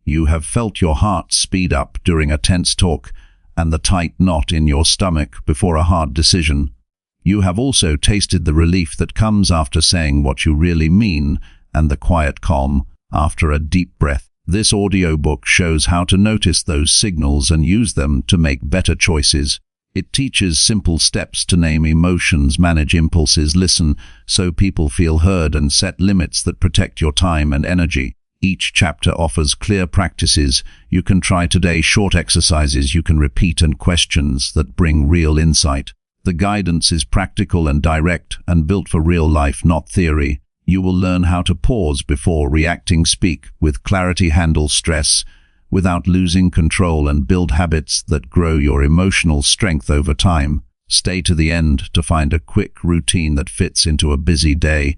You have felt your heart speed up during a tense talk and the tight knot in your stomach before a hard decision. You have also tasted the relief that comes after saying what you really mean and the quiet calm after a deep breath. This audiobook shows how to notice those signals and use them to make better choices. It teaches simple steps to name emotions, manage impulses, listen so people feel heard, and set limits that protect your time and energy. Each chapter offers clear practices you can try today, short exercises you can repeat, and questions that bring real insight. The guidance is practical and direct and built for real life, not theory. You will learn how to pause before reacting, speak with clarity, handle stress without losing control, and build habits that grow your emotional strength over time. Stay to the end to find a quick routine that fits into a busy day,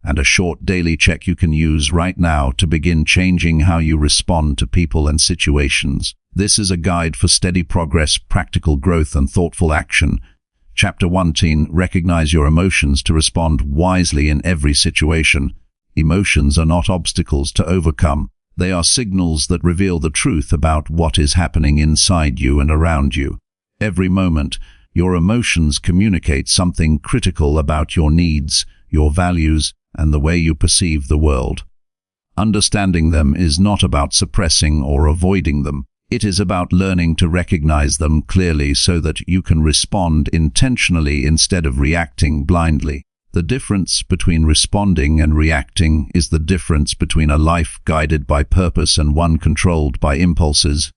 and a short daily check you can use right now to begin changing how you respond to people and situations. This is a guide for steady progress, practical growth, and thoughtful action. Chapter 1: Recognize your emotions to respond wisely in every situation. Emotions are not obstacles to overcome. They are signals that reveal the truth about what is happening inside you and around you. Every moment, your emotions communicate something critical about your needs, your values, and the way you perceive the world. Understanding them is not about suppressing or avoiding them. It is about learning to recognize them clearly so that you can respond intentionally instead of reacting blindly. The difference between responding and reacting is the difference between a life guided by purpose and one controlled by impulses.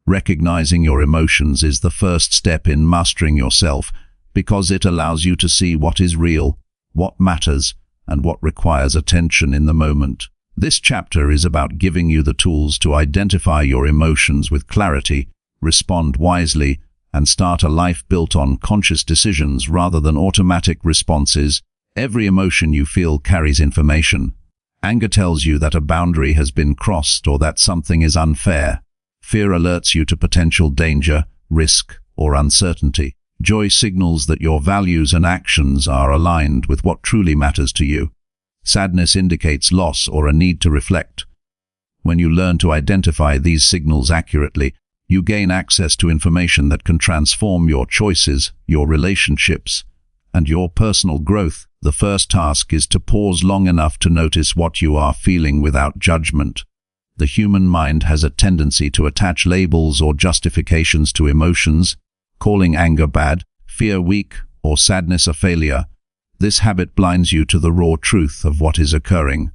Recognizing your emotions is the first step in mastering yourself, because it allows you to see what is real, what matters, and what requires attention in the moment. This chapter is about giving you the tools to identify your emotions with clarity, respond wisely, and start a life built on conscious decisions rather than automatic responses. Every emotion you feel carries information. Anger tells you that a boundary has been crossed or that something is unfair. Fear alerts you to potential danger, risk, or uncertainty. Joy signals that your values and actions are aligned with what truly matters to you. Sadness indicates loss or a need to reflect. When you learn to identify these signals accurately, you gain access to information that can transform your choices, your relationships, and your personal growth. The first task is to pause long enough to notice what you are feeling without judgment. The human mind has a tendency to attach labels or justifications to emotions, calling anger bad, fear weak, or sadness a failure. This habit blinds you to the raw truth of what is occurring.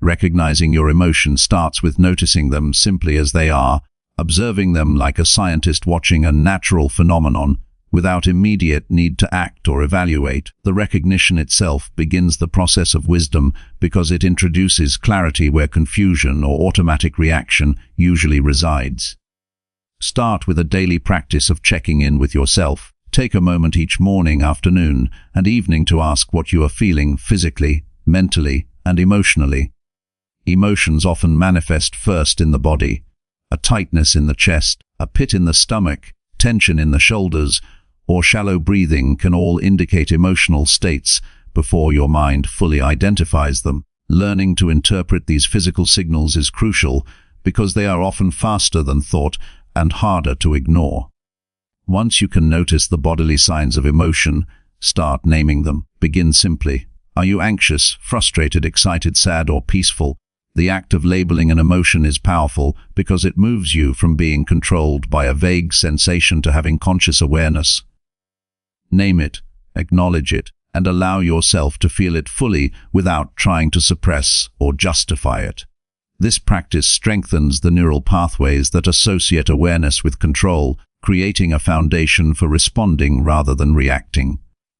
Recognizing your emotions starts with noticing them simply as they are, observing them like a scientist watching a natural phenomenon, without immediate need to act or evaluate. The recognition itself begins the process of wisdom because it introduces clarity where confusion or automatic reaction usually resides. Start with a daily practice of checking in with yourself. Take a moment each morning, afternoon, and evening to ask what you are feeling physically, mentally, and emotionally. Emotions often manifest first in the body. A tightness in the chest, a pit in the stomach, tension in the shoulders, or shallow breathing can all indicate emotional states before your mind fully identifies them. Learning to interpret these physical signals is crucial because they are often faster than thought and harder to ignore. Once you can notice the bodily signs of emotion, start naming them. Begin simply. Are you anxious, frustrated, excited, sad, or peaceful? The act of labeling an emotion is powerful because it moves you from being controlled by a vague sensation to having conscious awareness. Name it, acknowledge it, and allow yourself to feel it fully without trying to suppress or justify it. This practice strengthens the neural pathways that associate awareness with control, creating a foundation for responding rather than reacting.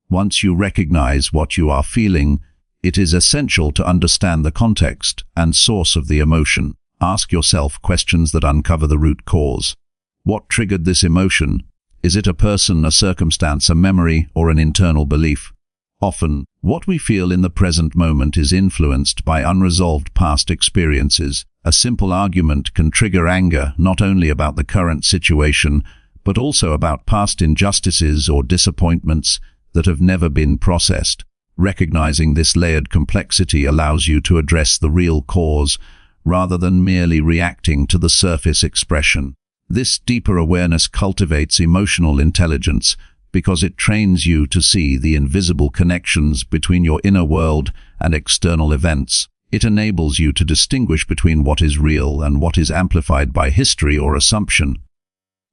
Once you recognize what you are feeling, it is essential to understand the context and source of the emotion. Ask yourself questions that uncover the root cause. What triggered this emotion? Is it a person, a circumstance, a memory, or an internal belief? Often, what we feel in the present moment is influenced by unresolved past experiences. A simple argument can trigger anger not only about the current situation, but also about past injustices or disappointments that have never been processed. Recognizing this layered complexity allows you to address the real cause rather than merely reacting to the surface expression. This deeper awareness cultivates emotional intelligence because it trains you to see the invisible connections between your inner world and external events. It enables you to distinguish between what is real and what is amplified by history or assumption.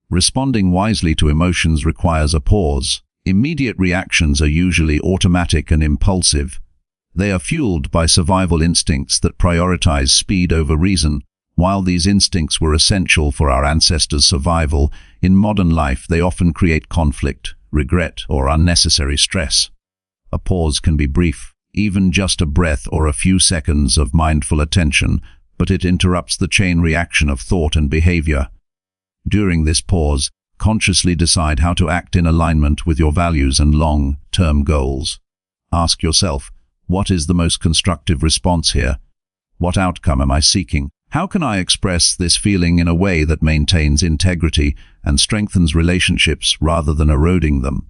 Responding wisely to emotions requires a pause. Immediate reactions are usually automatic and impulsive. They are fueled by survival instincts that prioritize speed over reason. While these instincts were essential for our ancestors' survival, in modern life they often create conflict, regret, or unnecessary stress. A pause can be brief, even just a breath or a few seconds of mindful attention, but it interrupts the chain reaction of thought and behavior. During this pause, consciously decide how to act in alignment with your values and long-term goals. Ask yourself, what is the most constructive response here? What outcome am I seeking? How can I express this feeling in a way that maintains integrity and strengthens relationships rather than eroding them?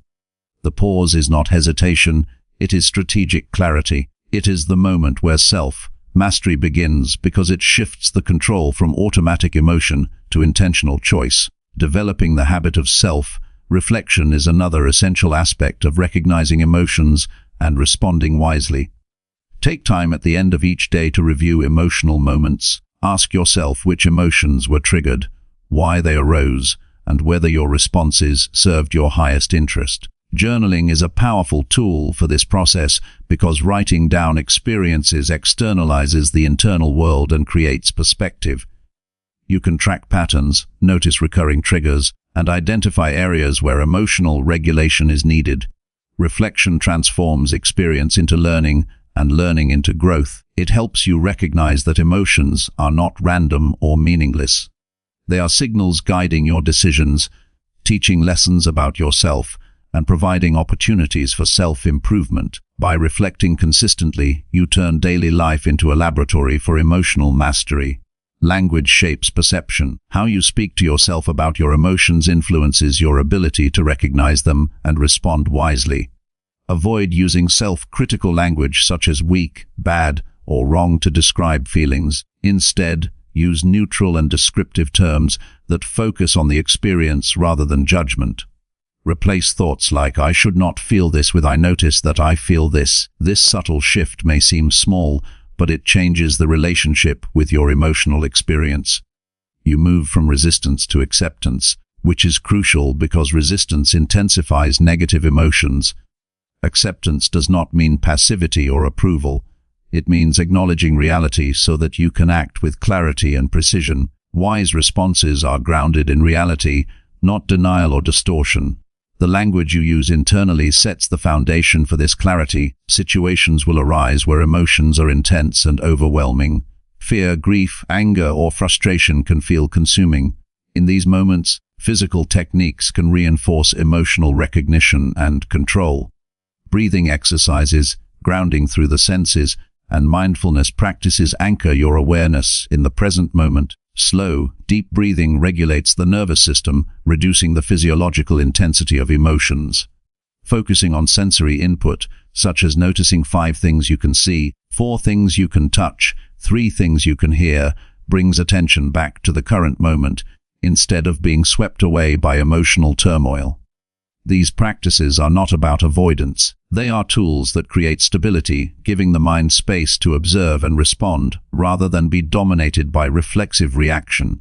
The pause is not hesitation, it is strategic clarity. It is the moment where self-mastery begins because it shifts the control from automatic emotion to intentional choice. Developing the habit of self-reflection is another essential aspect of recognizing emotions and responding wisely. Take time at the end of each day to review emotional moments. Ask yourself which emotions were triggered, why they arose, and whether your responses served your highest interest. Journaling is a powerful tool for this process because writing down experiences externalizes the internal world and creates perspective. You can track patterns, notice recurring triggers, and identify areas where emotional regulation is needed. Reflection transforms experience into learning and learning into growth. It helps you recognize that emotions are not random or meaningless. They are signals guiding your decisions, teaching lessons about yourself, and providing opportunities for self-improvement. By reflecting consistently, you turn daily life into a laboratory for emotional mastery. Language shapes perception. How you speak to yourself about your emotions influences your ability to recognize them and respond wisely. Avoid using self-critical language such as weak, bad, or wrong to describe feelings. Instead, use neutral and descriptive terms that focus on the experience rather than judgment. Replace thoughts like "I should not feel this" with "I notice that I feel this." This subtle shift may seem small, but it changes the relationship with your emotional experience. You move from resistance to acceptance, which is crucial because resistance intensifies negative emotions. Acceptance does not mean passivity or approval. It means acknowledging reality so that you can act with clarity and precision. Wise responses are grounded in reality, not denial or distortion. The language you use internally sets the foundation for this clarity. Situations will arise where emotions are intense and overwhelming. Fear, grief, anger, or frustration can feel consuming. In these moments, physical techniques can reinforce emotional recognition and control. Breathing exercises, grounding through the senses, and mindfulness practices anchor your awareness in the present moment. Slow, deep breathing regulates the nervous system, reducing the physiological intensity of emotions. Focusing on sensory input, such as noticing 5 things you can see, 4 things you can touch, 3 things you can hear, brings attention back to the current moment, instead of being swept away by emotional turmoil. These practices are not about avoidance. They are tools that create stability, giving the mind space to observe and respond, rather than be dominated by reflexive reaction.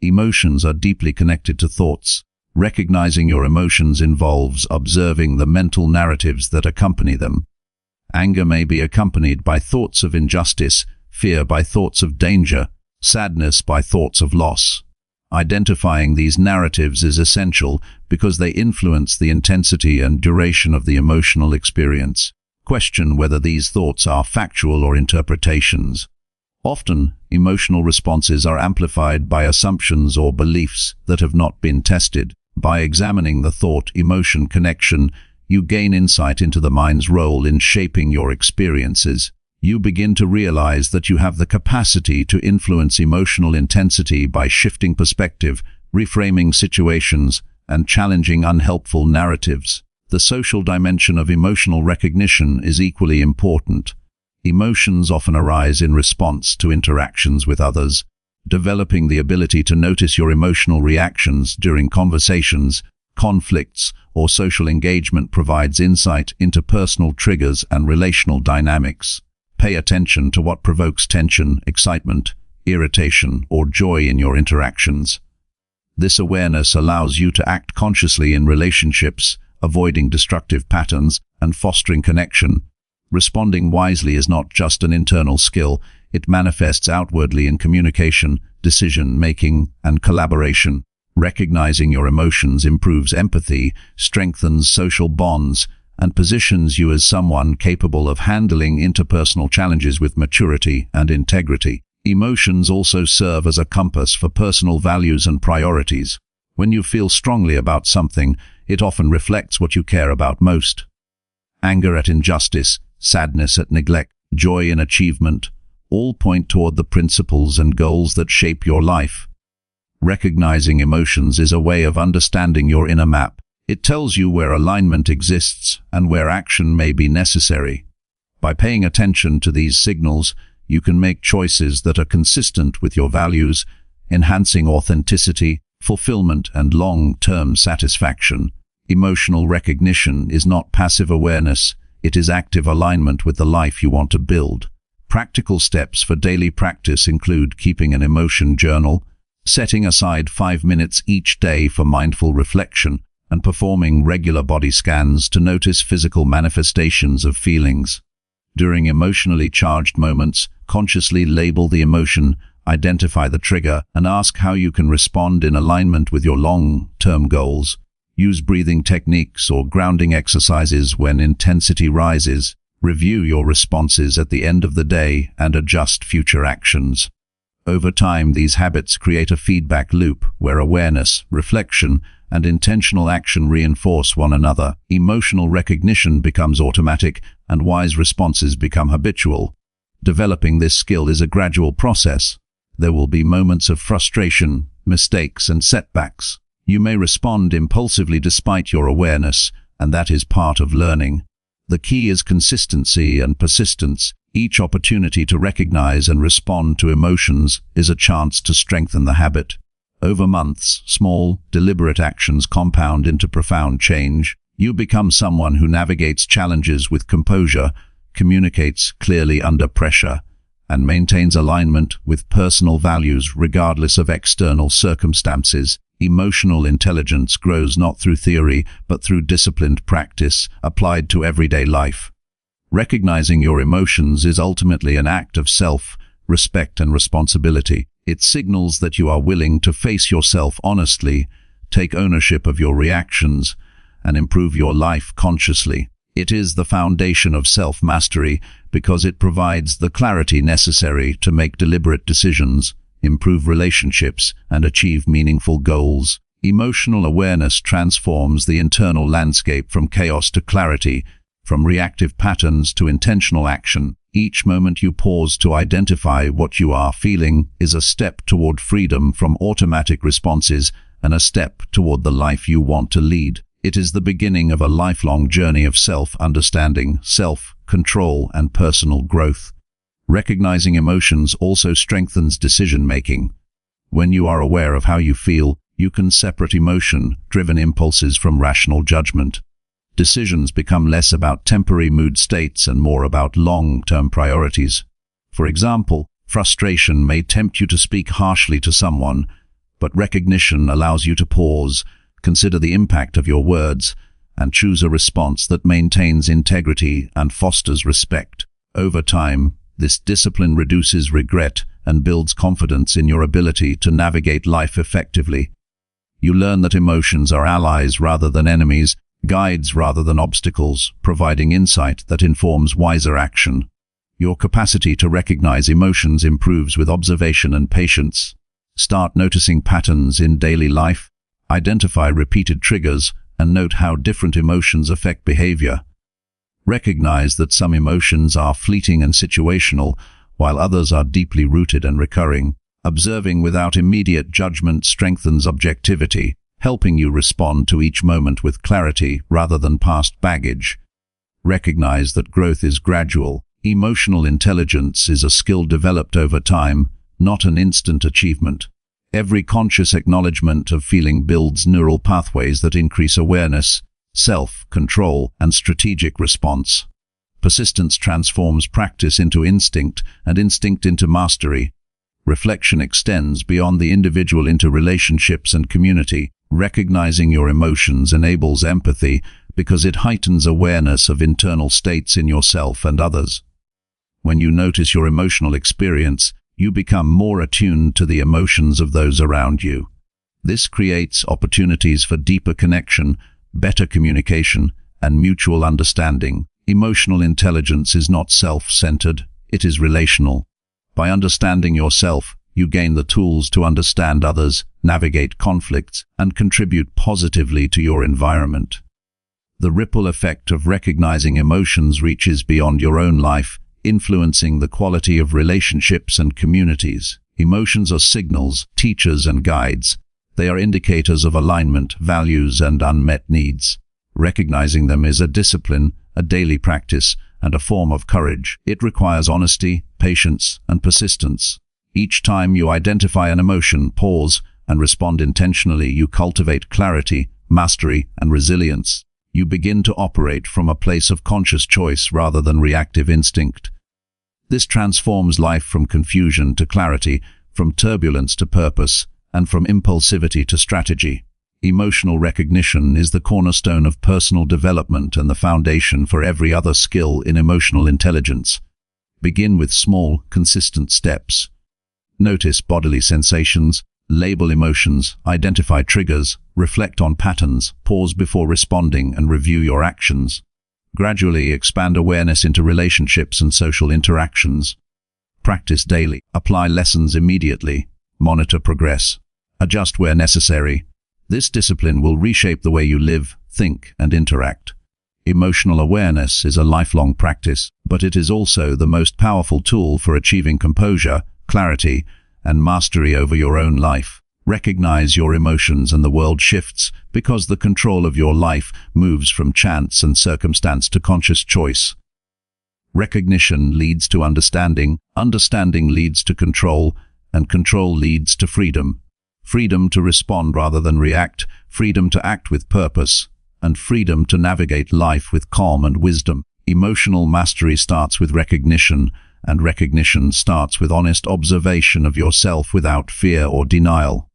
Emotions are deeply connected to thoughts. Recognizing your emotions involves observing the mental narratives that accompany them. Anger may be accompanied by thoughts of injustice, fear by thoughts of danger, sadness by thoughts of loss. Identifying these narratives is essential because they influence the intensity and duration of the emotional experience. Question whether these thoughts are factual or interpretations. Often, emotional responses are amplified by assumptions or beliefs that have not been tested. By examining the thought-emotion connection, you gain insight into the mind's role in shaping your experiences. You begin to realize that you have the capacity to influence emotional intensity by shifting perspective, reframing situations, and challenging unhelpful narratives. The social dimension of emotional recognition is equally important. Emotions often arise in response to interactions with others. Developing the ability to notice your emotional reactions during conversations, conflicts, or social engagement provides insight into personal triggers and relational dynamics. Pay attention to what provokes tension, excitement, irritation, or joy in your interactions. This awareness allows you to act consciously in relationships, avoiding destructive patterns and fostering connection. Responding wisely is not just an internal skill, it manifests outwardly in communication, decision-making, and collaboration. Recognizing your emotions improves empathy, strengthens social bonds, and positions you as someone capable of handling interpersonal challenges with maturity and integrity. Emotions also serve as a compass for personal values and priorities. When you feel strongly about something, it often reflects what you care about most. Anger at injustice, sadness at neglect, joy in achievement, all point toward the principles and goals that shape your life. Recognizing emotions is a way of understanding your inner map. It tells you where alignment exists and where action may be necessary. By paying attention to these signals, you can make choices that are consistent with your values, enhancing authenticity, fulfillment, and long-term satisfaction. Emotional recognition is not passive awareness, it is active alignment with the life you want to build. Practical steps for daily practice include keeping an emotion journal, setting aside 5 minutes each day for mindful reflection, and performing regular body scans to notice physical manifestations of feelings. During emotionally charged moments, consciously label the emotion, identify the trigger, and ask how you can respond in alignment with your long-term goals. Use breathing techniques or grounding exercises when intensity rises. Review your responses at the end of the day and adjust future actions. Over time, these habits create a feedback loop where awareness, reflection, and intentional action reinforce one another. Emotional recognition becomes automatic, and wise responses become habitual. Developing this skill is a gradual process. There will be moments of frustration, mistakes, and setbacks. You may respond impulsively despite your awareness, and that is part of learning. The key is consistency and persistence. Each opportunity to recognize and respond to emotions is a chance to strengthen the habit. Over months, small, deliberate actions compound into profound change. You become someone who navigates challenges with composure, communicates clearly under pressure, and maintains alignment with personal values regardless of external circumstances. Emotional intelligence grows not through theory, but through disciplined practice applied to everyday life. Recognizing your emotions is ultimately an act of self-respect and responsibility. It signals that you are willing to face yourself honestly, take ownership of your reactions, and improve your life consciously. It is the foundation of self-mastery because it provides the clarity necessary to make deliberate decisions, improve relationships, and achieve meaningful goals. Emotional awareness transforms the internal landscape from chaos to clarity, from reactive patterns to intentional action. Each moment you pause to identify what you are feeling is a step toward freedom from automatic responses and a step toward the life you want to lead. It is the beginning of a lifelong journey of self-understanding, self-control, and personal growth. Recognizing emotions also strengthens decision-making. When you are aware of how you feel, you can separate emotion-driven impulses from rational judgment. Decisions become less about temporary mood states and more about long-term priorities. For example, frustration may tempt you to speak harshly to someone, but recognition allows you to pause, consider the impact of your words, and choose a response that maintains integrity and fosters respect. Over time, this discipline reduces regret and builds confidence in your ability to navigate life effectively. You learn that emotions are allies rather than enemies, guides rather than obstacles, providing insight that informs wiser action. Your capacity to recognize emotions improves with observation and patience. Start noticing patterns in daily life, identify repeated triggers, and note how different emotions affect behavior. Recognize that some emotions are fleeting and situational, while others are deeply rooted and recurring. Observing without immediate judgment strengthens objectivity, helping you respond to each moment with clarity rather than past baggage. Recognize that growth is gradual. Emotional intelligence is a skill developed over time, not an instant achievement. Every conscious acknowledgement of feeling builds neural pathways that increase awareness, self-control, and strategic response. Persistence transforms practice into instinct, and instinct into mastery. Reflection extends beyond the individual into relationships and community. Recognizing your emotions enables empathy because it heightens awareness of internal states in yourself and others. When you notice your emotional experience, you become more attuned to the emotions of those around you. This creates opportunities for deeper connection, better communication, and mutual understanding. Emotional intelligence is not self-centered, it is relational. By understanding yourself, you gain the tools to understand others, navigate conflicts, and contribute positively to your environment. The ripple effect of recognizing emotions reaches beyond your own life, influencing the quality of relationships and communities. Emotions are signals, teachers, and guides. They are indicators of alignment, values, and unmet needs. Recognizing them is a discipline, a daily practice, and a form of courage. It requires honesty, patience, and persistence. Each time you identify an emotion, pause, and respond intentionally, you cultivate clarity, mastery, and resilience. You begin to operate from a place of conscious choice rather than reactive instinct. This transforms life from confusion to clarity, from turbulence to purpose, and from impulsivity to strategy. Emotional recognition is the cornerstone of personal development and the foundation for every other skill in emotional intelligence. Begin with small, consistent steps. Notice bodily sensations, label emotions, identify triggers, reflect on patterns, pause before responding, and review your actions. Gradually expand awareness into relationships and social interactions. Practice daily. Apply lessons immediately. Monitor progress. Adjust where necessary. This discipline will reshape the way you live, think, and interact. Emotional awareness is a lifelong practice, but it is also the most powerful tool for achieving composure, clarity, and mastery over your own life. Recognize your emotions and the world shifts because the control of your life moves from chance and circumstance to conscious choice. Recognition leads to understanding, understanding leads to control, and control leads to freedom. Freedom to respond rather than react, freedom to act with purpose, and freedom to navigate life with calm and wisdom. Emotional mastery starts with recognition, and recognition starts with honest observation of yourself without fear or denial.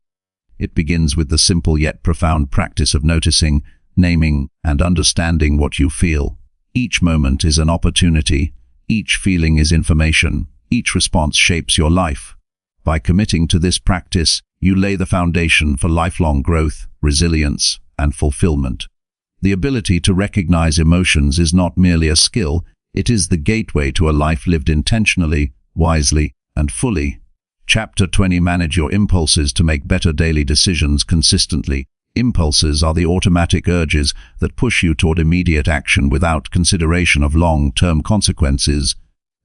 It begins with the simple yet profound practice of noticing, naming, and understanding what you feel. Each moment is an opportunity, each feeling is information, each response shapes your life. By committing to this practice, you lay the foundation for lifelong growth, resilience, and fulfillment. The ability to recognize emotions is not merely a skill, it is the gateway to a life lived intentionally, wisely, and fully. Chapter 20. Manage your impulses to make better daily decisions consistently. Impulses are the automatic urges that push you toward immediate action without consideration of long-term consequences.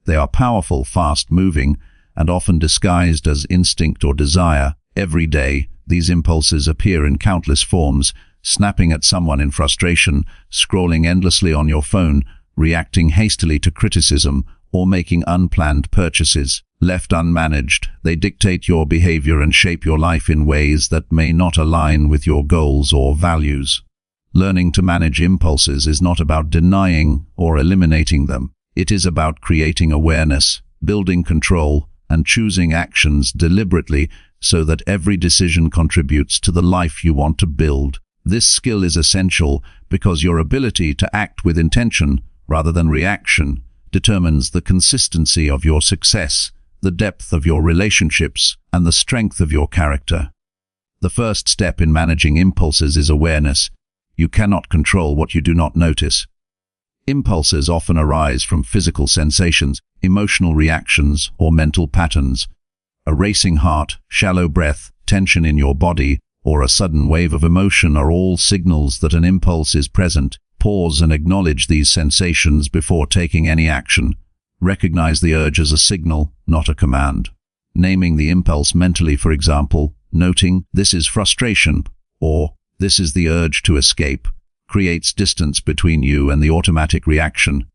They are powerful, fast-moving, and often disguised as instinct or desire. Every day, these impulses appear in countless forms: snapping at someone in frustration, scrolling endlessly on your phone, reacting hastily to criticism, or making unplanned purchases. Left unmanaged, they dictate your behavior and shape your life in ways that may not align with your goals or values. Learning to manage impulses is not about denying or eliminating them. It is about creating awareness, building control, and choosing actions deliberately so that every decision contributes to the life you want to build. This skill is essential because your ability to act with intention rather than reaction determines the consistency of your success, the depth of your relationships, and the strength of your character. The first step in managing impulses is awareness. You cannot control what you do not notice. Impulses often arise from physical sensations, emotional reactions, or mental patterns. A racing heart, shallow breath, tension in your body, or a sudden wave of emotion are all signals that an impulse is present. Pause and acknowledge these sensations before taking any action. Recognize the urge as a signal, not a command. Naming the impulse mentally, for example, noting "this is frustration" or "this is the urge to escape," creates distance between you and the automatic reaction.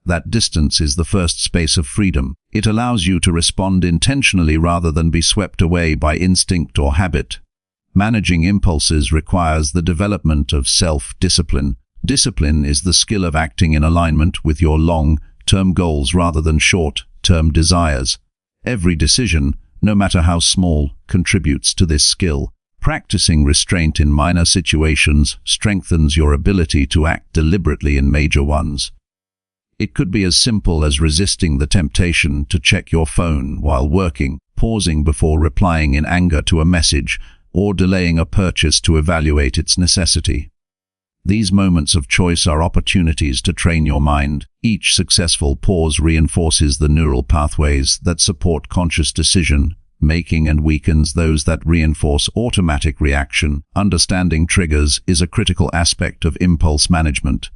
That distance is the first space of freedom. It allows you to respond intentionally rather than be swept away by instinct or habit. Managing impulses requires the development of self-discipline. Discipline is the skill of acting in alignment with your long-term goals rather than short-term desires. Every decision, no matter how small, contributes to this skill. Practicing restraint in minor situations strengthens your ability to act deliberately in major ones. It could be as simple as resisting the temptation to check your phone while working, pausing before replying in anger to a message, or delaying a purchase to evaluate its necessity. These moments of choice are opportunities to train your mind. Each successful pause reinforces the neural pathways that support conscious decision-making and weakens those that reinforce automatic reaction. Understanding triggers is a critical aspect of impulse management.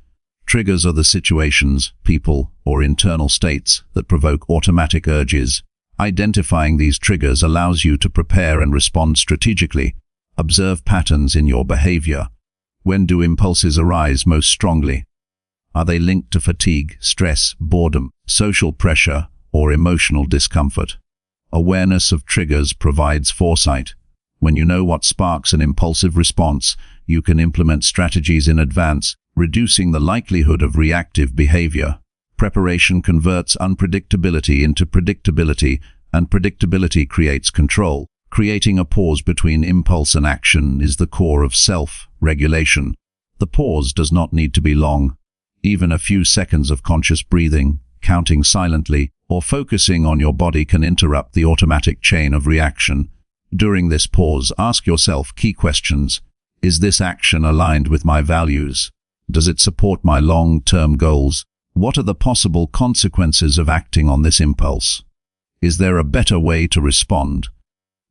Triggers are the situations, people, or internal states that provoke automatic urges. Identifying these triggers allows you to prepare and respond strategically. Observe patterns in your behavior. When do impulses arise most strongly? Are they linked to fatigue, stress, boredom, social pressure, or emotional discomfort? Awareness of triggers provides foresight. When you know what sparks an impulsive response, you can implement strategies in advance, reducing the likelihood of reactive behavior. Preparation converts unpredictability into predictability, and predictability creates control. Creating a pause between impulse and action is the core of self-regulation. The pause does not need to be long. Even a few seconds of conscious breathing, counting silently, or focusing on your body can interrupt the automatic chain of reaction. During this pause, ask yourself key questions. Is this action aligned with my values? Does it support my long-term goals? What are the possible consequences of acting on this impulse? Is there a better way to respond?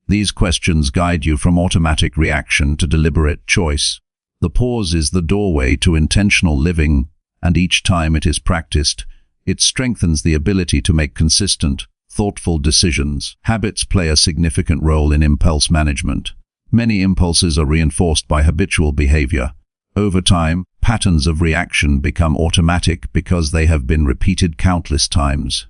These questions guide you from automatic reaction to deliberate choice. The pause is the doorway to intentional living, and each time it is practiced, it strengthens the ability to make consistent, thoughtful decisions. Habits play a significant role in impulse management. Many impulses are reinforced by habitual behavior. Over time, patterns of reaction become automatic because they have been repeated countless times.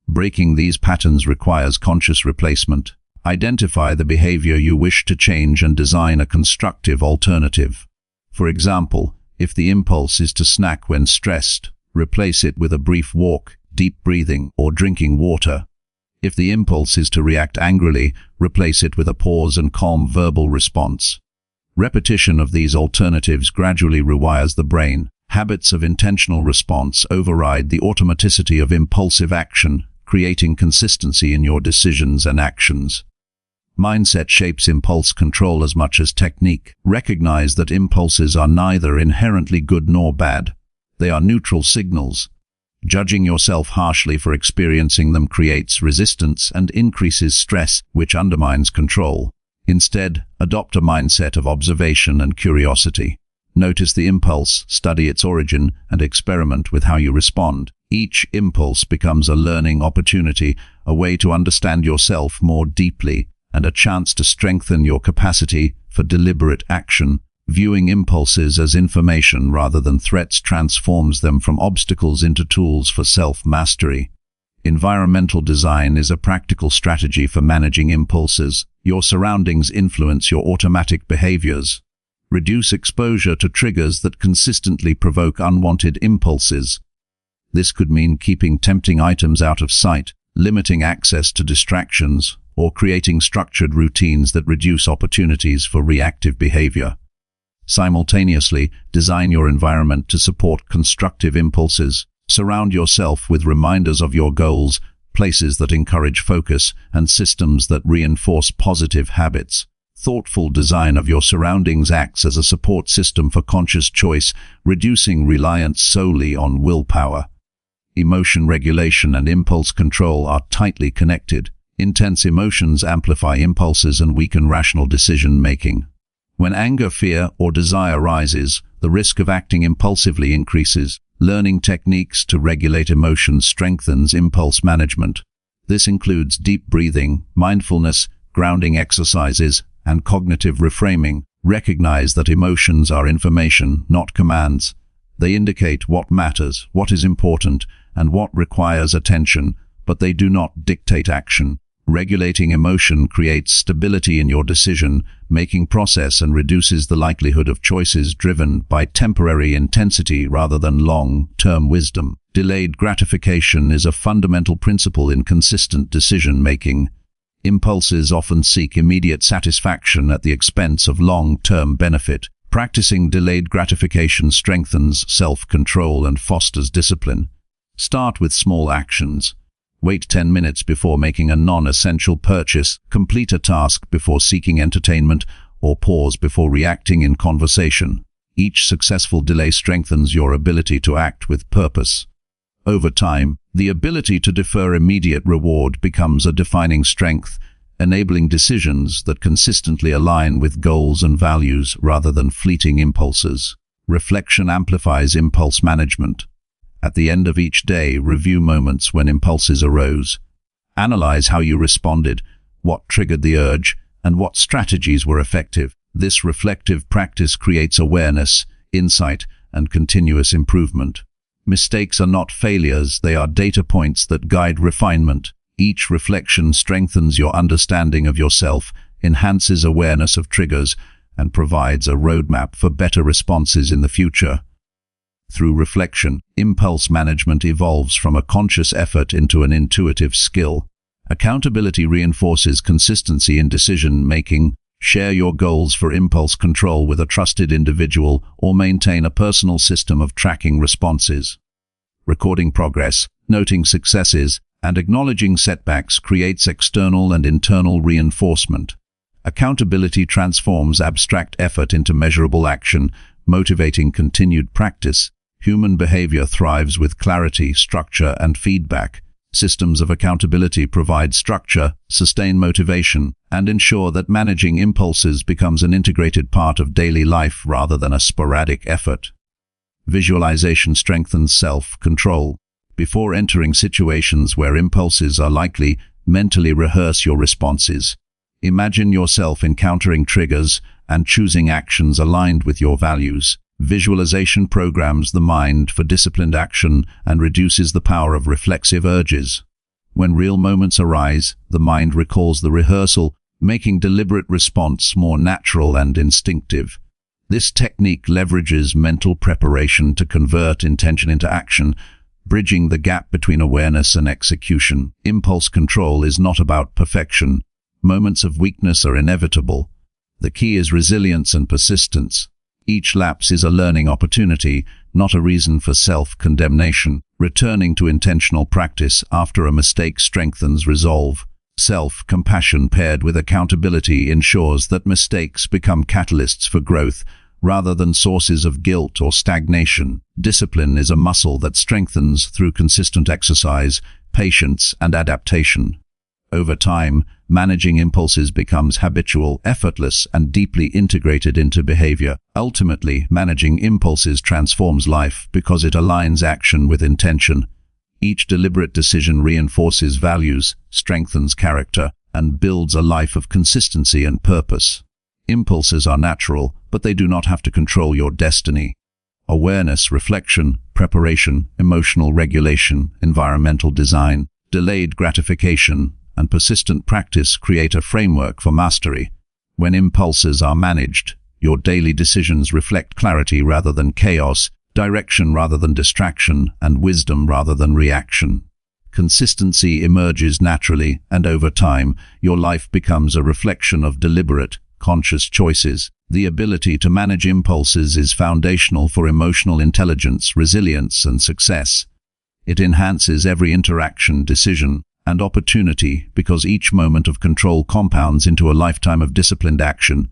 Breaking these patterns requires conscious replacement. Identify the behavior you wish to change and design a constructive alternative. For example, if the impulse is to snack when stressed, replace it with a brief walk, deep breathing, or drinking water. If the impulse is to react angrily, replace it with a pause and calm verbal response. Repetition of these alternatives gradually rewires the brain. Habits of intentional response override the automaticity of impulsive action, creating consistency in your decisions and actions. Mindset shapes impulse control as much as technique. Recognize that impulses are neither inherently good nor bad. They are neutral signals. Judging yourself harshly for experiencing them creates resistance and increases stress, which undermines control. Instead, adopt a mindset of observation and curiosity. Notice the impulse, study its origin, and experiment with how you respond. Each impulse becomes a learning opportunity, a way to understand yourself more deeply, and a chance to strengthen your capacity for deliberate action. Viewing impulses as information rather than threats transforms them from obstacles into tools for self-mastery. Environmental design is a practical strategy for managing impulses. Your surroundings influence your automatic behaviors. Reduce exposure to triggers that consistently provoke unwanted impulses. This could mean keeping tempting items out of sight, limiting access to distractions, or creating structured routines that reduce opportunities for reactive behavior. Simultaneously, design your environment to support constructive impulses. Surround yourself with reminders of your goals, places that encourage focus, and systems that reinforce positive habits. Thoughtful design of your surroundings acts as a support system for conscious choice, reducing reliance solely on willpower. Emotion regulation and impulse control are tightly connected. Intense emotions amplify impulses and weaken rational decision-making. When anger, fear, or desire rises, the risk of acting impulsively increases. Learning techniques to regulate emotions strengthens impulse management. This includes deep breathing, mindfulness, grounding exercises, and cognitive reframing. Recognize that emotions are information, not commands. They indicate what matters, what is important, and what requires attention, but they do not dictate action. Regulating emotion creates stability in your decision-making process and reduces the likelihood of choices driven by temporary intensity rather than long-term wisdom. Delayed gratification is a fundamental principle in consistent decision-making. Impulses often seek immediate satisfaction at the expense of long-term benefit. Practicing delayed gratification strengthens self-control and fosters discipline. Start with small actions. Wait 10 minutes before making a non-essential purchase, complete a task before seeking entertainment, or pause before reacting in conversation. Each successful delay strengthens your ability to act with purpose. Over time, the ability to defer immediate reward becomes a defining strength, enabling decisions that consistently align with goals and values rather than fleeting impulses. Reflection amplifies impulse management. At the end of each day, review moments when impulses arose. Analyze how you responded, what triggered the urge, and what strategies were effective. This reflective practice creates awareness, insight, and continuous improvement. Mistakes are not failures, they are data points that guide refinement. Each reflection strengthens your understanding of yourself, enhances awareness of triggers, and provides a roadmap for better responses in the future. Through reflection, impulse management evolves from a conscious effort into an intuitive skill. Accountability reinforces consistency in decision-making. Share your goals for impulse control with a trusted individual or maintain a personal system of tracking responses. Recording progress, noting successes, and acknowledging setbacks creates external and internal reinforcement. Accountability transforms abstract effort into measurable action, motivating continued practice. Human behavior thrives with clarity, structure, and feedback. Systems of accountability provide structure, sustain motivation, and ensure that managing impulses becomes an integrated part of daily life rather than a sporadic effort. Visualization strengthens self-control. Before entering situations where impulses are likely, mentally rehearse your responses. Imagine yourself encountering triggers and choosing actions aligned with your values. Visualization programs the mind for disciplined action and reduces the power of reflexive urges. When real moments arise, the mind recalls the rehearsal, making deliberate response more natural and instinctive. This technique leverages mental preparation to convert intention into action, bridging the gap between awareness and execution. Impulse control is not about perfection. Moments of weakness are inevitable. The key is resilience and persistence. Each lapse is a learning opportunity, not a reason for self-condemnation. Returning to intentional practice after a mistake strengthens resolve. Self-compassion paired with accountability ensures that mistakes become catalysts for growth, rather than sources of guilt or stagnation. Discipline is a muscle that strengthens through consistent exercise, patience, and adaptation. Over time, managing impulses becomes habitual, effortless, and deeply integrated into behavior. Ultimately, managing impulses transforms life because it aligns action with intention. Each deliberate decision reinforces values, strengthens character, and builds a life of consistency and purpose. Impulses are natural, but they do not have to control your destiny. Awareness, reflection, preparation, emotional regulation, environmental design, delayed gratification, and persistent practice create a framework for mastery. When impulses are managed, your daily decisions reflect clarity rather than chaos, direction rather than distraction, and wisdom rather than reaction. Consistency emerges naturally, and over time, your life becomes a reflection of deliberate, conscious choices. The ability to manage impulses is foundational for emotional intelligence, resilience, and success. It enhances every interaction, decision, and opportunity because each moment of control compounds into a lifetime of disciplined action.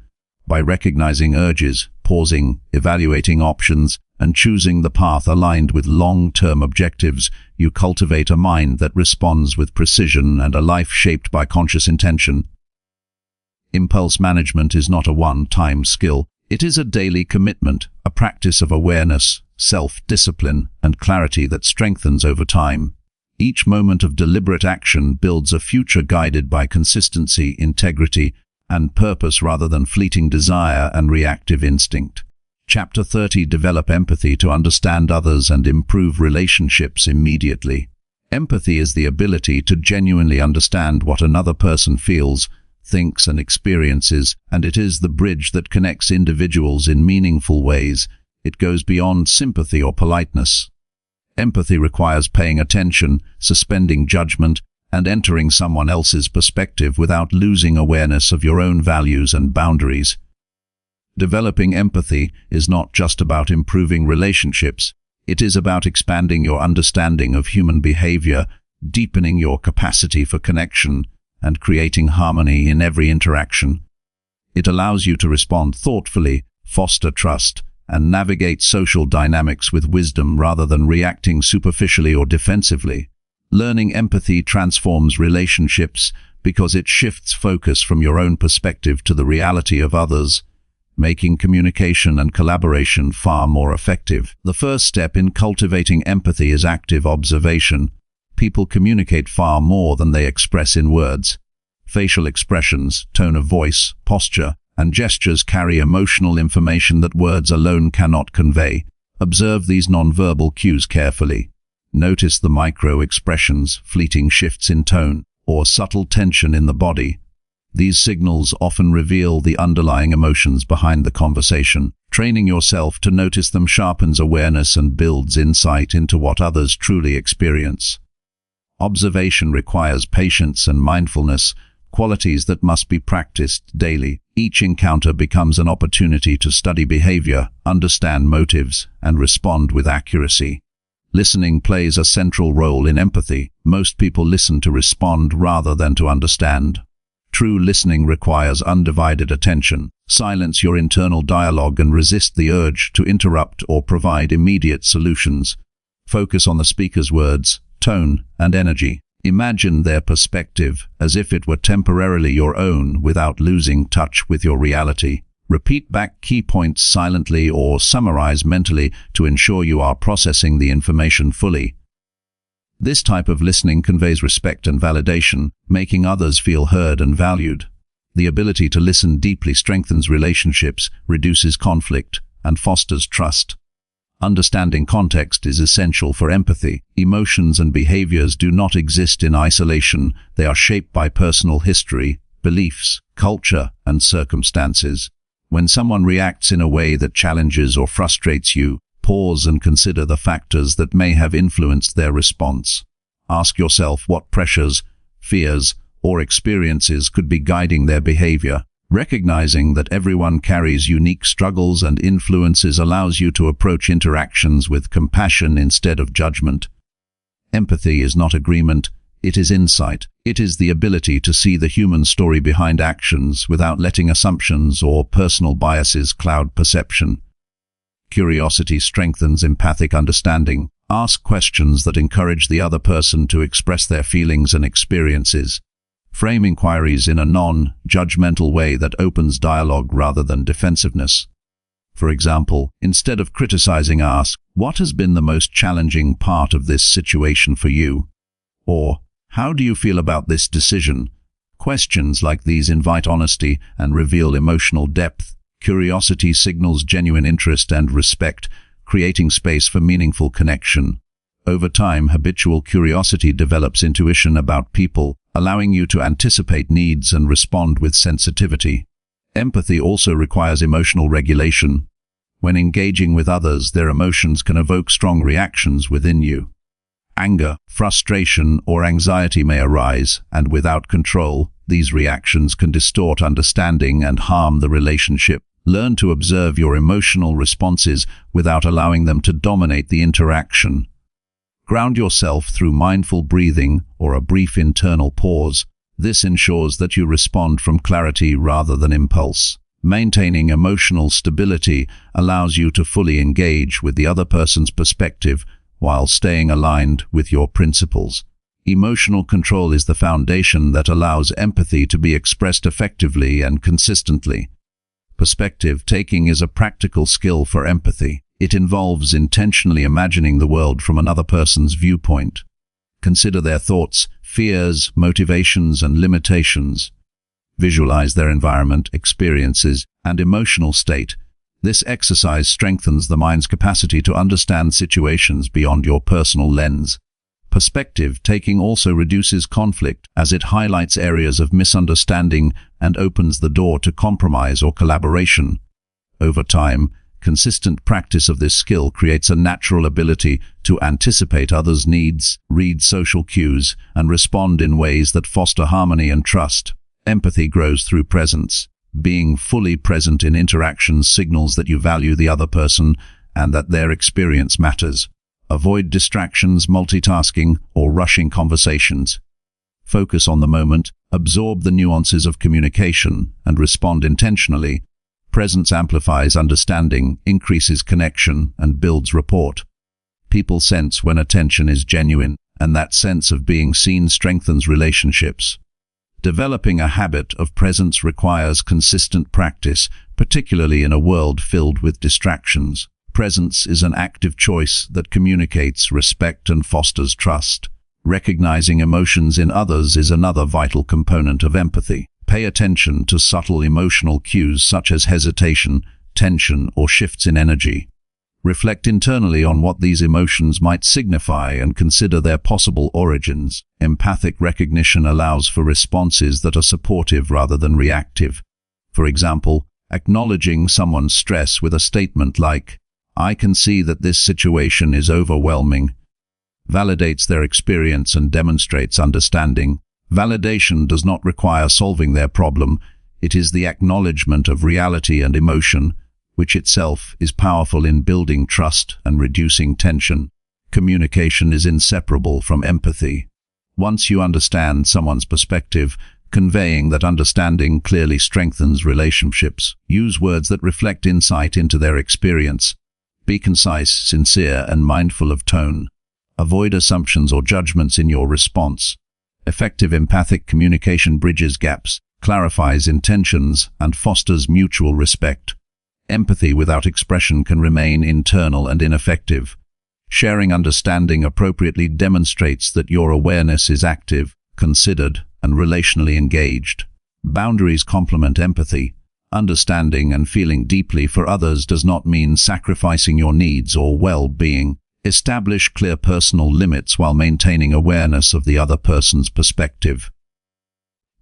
By recognizing urges, pausing, evaluating options, and choosing the path aligned with long-term objectives, you cultivate a mind that responds with precision and a life shaped by conscious intention. Impulse management is not a one-time skill. It is a daily commitment, a practice of awareness, self-discipline, and clarity that strengthens over time. Each moment of deliberate action builds a future guided by consistency, integrity, and purpose rather than fleeting desire and reactive instinct. Chapter 30. Develop empathy to understand others and improve relationships immediately. Empathy is the ability to genuinely understand what another person feels, thinks and experiences, and it is the bridge that connects individuals in meaningful ways. It goes beyond sympathy or politeness. Empathy requires paying attention, suspending judgment, and entering someone else's perspective without losing awareness of your own values and boundaries. Developing empathy is not just about improving relationships. It is about expanding your understanding of human behavior, deepening your capacity for connection, and creating harmony in every interaction. It allows you to respond thoughtfully, foster trust, and navigate social dynamics with wisdom rather than reacting superficially or defensively. Learning empathy transforms relationships because it shifts focus from your own perspective to the reality of others, making communication and collaboration far more effective. The first step in cultivating empathy is active observation. People communicate far more than they express in words. Facial expressions, tone of voice, posture, and gestures carry emotional information that words alone cannot convey. Observe these nonverbal cues carefully. Notice the micro-expressions, fleeting shifts in tone, or subtle tension in the body. These signals often reveal the underlying emotions behind the conversation. Training yourself to notice them sharpens awareness and builds insight into what others truly experience. Observation requires patience and mindfulness, qualities that must be practiced daily. Each encounter becomes an opportunity to study behavior, understand motives, and respond with accuracy. Listening plays a central role in empathy. Most people listen to respond rather than to understand. True listening requires undivided attention. Silence your internal dialogue and resist the urge to interrupt or provide immediate solutions. Focus on the speaker's words, tone, and energy. Imagine their perspective as if it were temporarily your own without losing touch with your reality. Repeat back key points silently or summarize mentally to ensure you are processing the information fully. This type of listening conveys respect and validation, making others feel heard and valued. The ability to listen deeply strengthens relationships, reduces conflict, and fosters trust. Understanding context is essential for empathy. Emotions and behaviors do not exist in isolation. They are shaped by personal history, beliefs, culture, and circumstances. When someone reacts in a way that challenges or frustrates you, pause and consider the factors that may have influenced their response. Ask yourself what pressures, fears, or experiences could be guiding their behavior. Recognizing that everyone carries unique struggles and influences allows you to approach interactions with compassion instead of judgment. Empathy is not agreement, it is insight. It is the ability to see the human story behind actions without letting assumptions or personal biases cloud perception. Curiosity strengthens empathic understanding. Ask questions that encourage the other person to express their feelings and experiences. Frame inquiries in a non-judgmental way that opens dialogue rather than defensiveness. For example, instead of criticizing, ask, "What has been the most challenging part of this situation for you?" Or, "How do you feel about this decision?" Questions like these invite honesty and reveal emotional depth. Curiosity signals genuine interest and respect, creating space for meaningful connection. Over time, habitual curiosity develops intuition about people, allowing you to anticipate needs and respond with sensitivity. Empathy also requires emotional regulation. When engaging with others, their emotions can evoke strong reactions within you. Anger, frustration, or anxiety may arise, and without control, these reactions can distort understanding and harm the relationship. Learn to observe your emotional responses without allowing them to dominate the interaction. Ground yourself through mindful breathing or a brief internal pause. This ensures that you respond from clarity rather than impulse. Maintaining emotional stability allows you to fully engage with the other person's perspective while staying aligned with your principles. Emotional control is the foundation that allows empathy to be expressed effectively and consistently. Perspective taking is a practical skill for empathy. It involves intentionally imagining the world from another person's viewpoint. Consider their thoughts, fears, motivations, and limitations. Visualize their environment, experiences, and emotional state. This exercise strengthens the mind's capacity to understand situations beyond your personal lens. Perspective taking also reduces conflict, as it highlights areas of misunderstanding and opens the door to compromise or collaboration. Over time, consistent practice of this skill creates a natural ability to anticipate others' needs, read social cues, and respond in ways that foster harmony and trust. Empathy grows through presence. Being fully present in interactions signals that you value the other person and that their experience matters. Avoid distractions, multitasking, or rushing conversations. Focus on the moment, absorb the nuances of communication, and respond intentionally. Presence amplifies understanding, increases connection, and builds rapport. People sense when attention is genuine, and that sense of being seen strengthens relationships. Developing a habit of presence requires consistent practice, particularly in a world filled with distractions. Presence is an active choice that communicates respect and fosters trust. Recognizing emotions in others is another vital component of empathy. Pay attention to subtle emotional cues such as hesitation, tension, or shifts in energy. Reflect internally on what these emotions might signify and consider their possible origins. Empathic recognition allows for responses that are supportive rather than reactive. For example, acknowledging someone's stress with a statement like, "I can see that this situation is overwhelming," validates their experience and demonstrates understanding. Validation does not require solving their problem. It is the acknowledgement of reality and emotion, which itself is powerful in building trust and reducing tension. Communication is inseparable from empathy. Once you understand someone's perspective, conveying that understanding clearly strengthens relationships. Use words that reflect insight into their experience. Be concise, sincere, and mindful of tone. Avoid assumptions or judgments in your response. Effective empathic communication bridges gaps, clarifies intentions, and fosters mutual respect. Empathy without expression can remain internal and ineffective. Sharing understanding appropriately demonstrates that your awareness is active, considered, and relationally engaged. Boundaries complement empathy. Understanding and feeling deeply for others does not mean sacrificing your needs or well-being. Establish clear personal limits while maintaining awareness of the other person's perspective.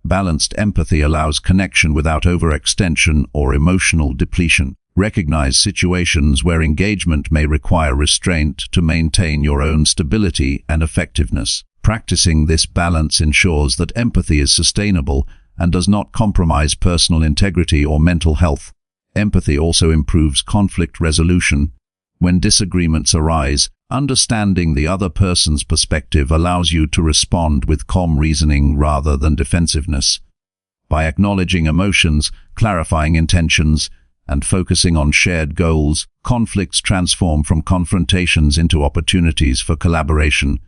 Balanced empathy allows connection without overextension or emotional depletion. Recognize situations where engagement may require restraint to maintain your own stability and effectiveness. Practicing this balance ensures that empathy is sustainable and does not compromise personal integrity or mental health. Empathy also improves conflict resolution. When disagreements arise, understanding the other person's perspective allows you to respond with calm reasoning rather than defensiveness. By acknowledging emotions, clarifying intentions, and focusing on shared goals, conflicts transform from confrontations into opportunities for collaboration.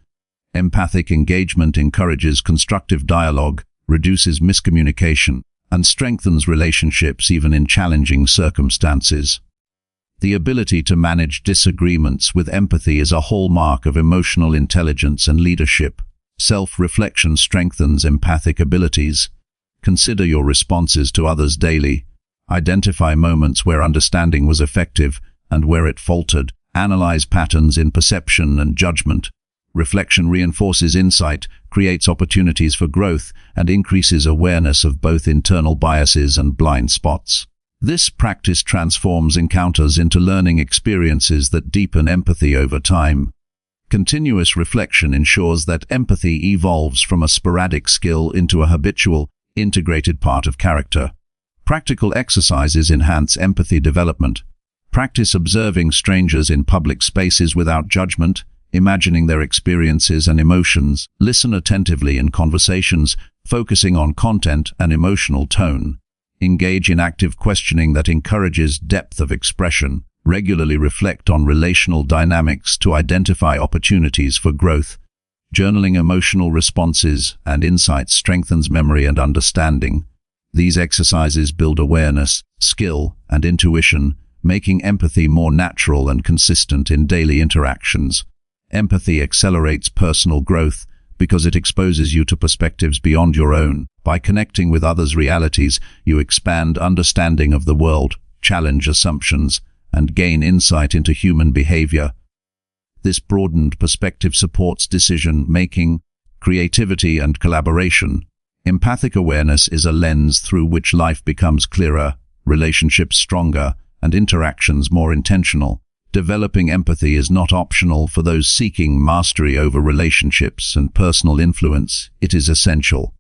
Empathic engagement encourages constructive dialogue, reduces miscommunication, and strengthens relationships even in challenging circumstances. The ability to manage disagreements with empathy is a hallmark of emotional intelligence and leadership. Self-reflection strengthens empathic abilities. Consider your responses to others daily. Identify moments where understanding was effective and where it faltered. Analyze patterns in perception and judgment. Reflection reinforces insight, creates opportunities for growth, and increases awareness of both internal biases and blind spots. This practice transforms encounters into learning experiences that deepen empathy over time. Continuous reflection ensures that empathy evolves from a sporadic skill into a habitual, integrated part of character. Practical exercises enhance empathy development. Practice observing strangers in public spaces without judgment, imagining their experiences and emotions. Listen attentively in conversations, focusing on content and emotional tone. Engage in active questioning that encourages depth of expression. Regularly reflect on relational dynamics to identify opportunities for growth. Journaling emotional responses and insights strengthens memory and understanding. These exercises build awareness, skill, and intuition, making empathy more natural and consistent in daily interactions. Empathy accelerates personal growth because it exposes you to perspectives beyond your own. By connecting with others' realities, you expand understanding of the world, challenge assumptions, and gain insight into human behavior. This broadened perspective supports decision-making, creativity, and collaboration. Empathic awareness is a lens through which life becomes clearer, relationships stronger, and interactions more intentional. Developing empathy is not optional for those seeking mastery over relationships and personal influence. It is essential.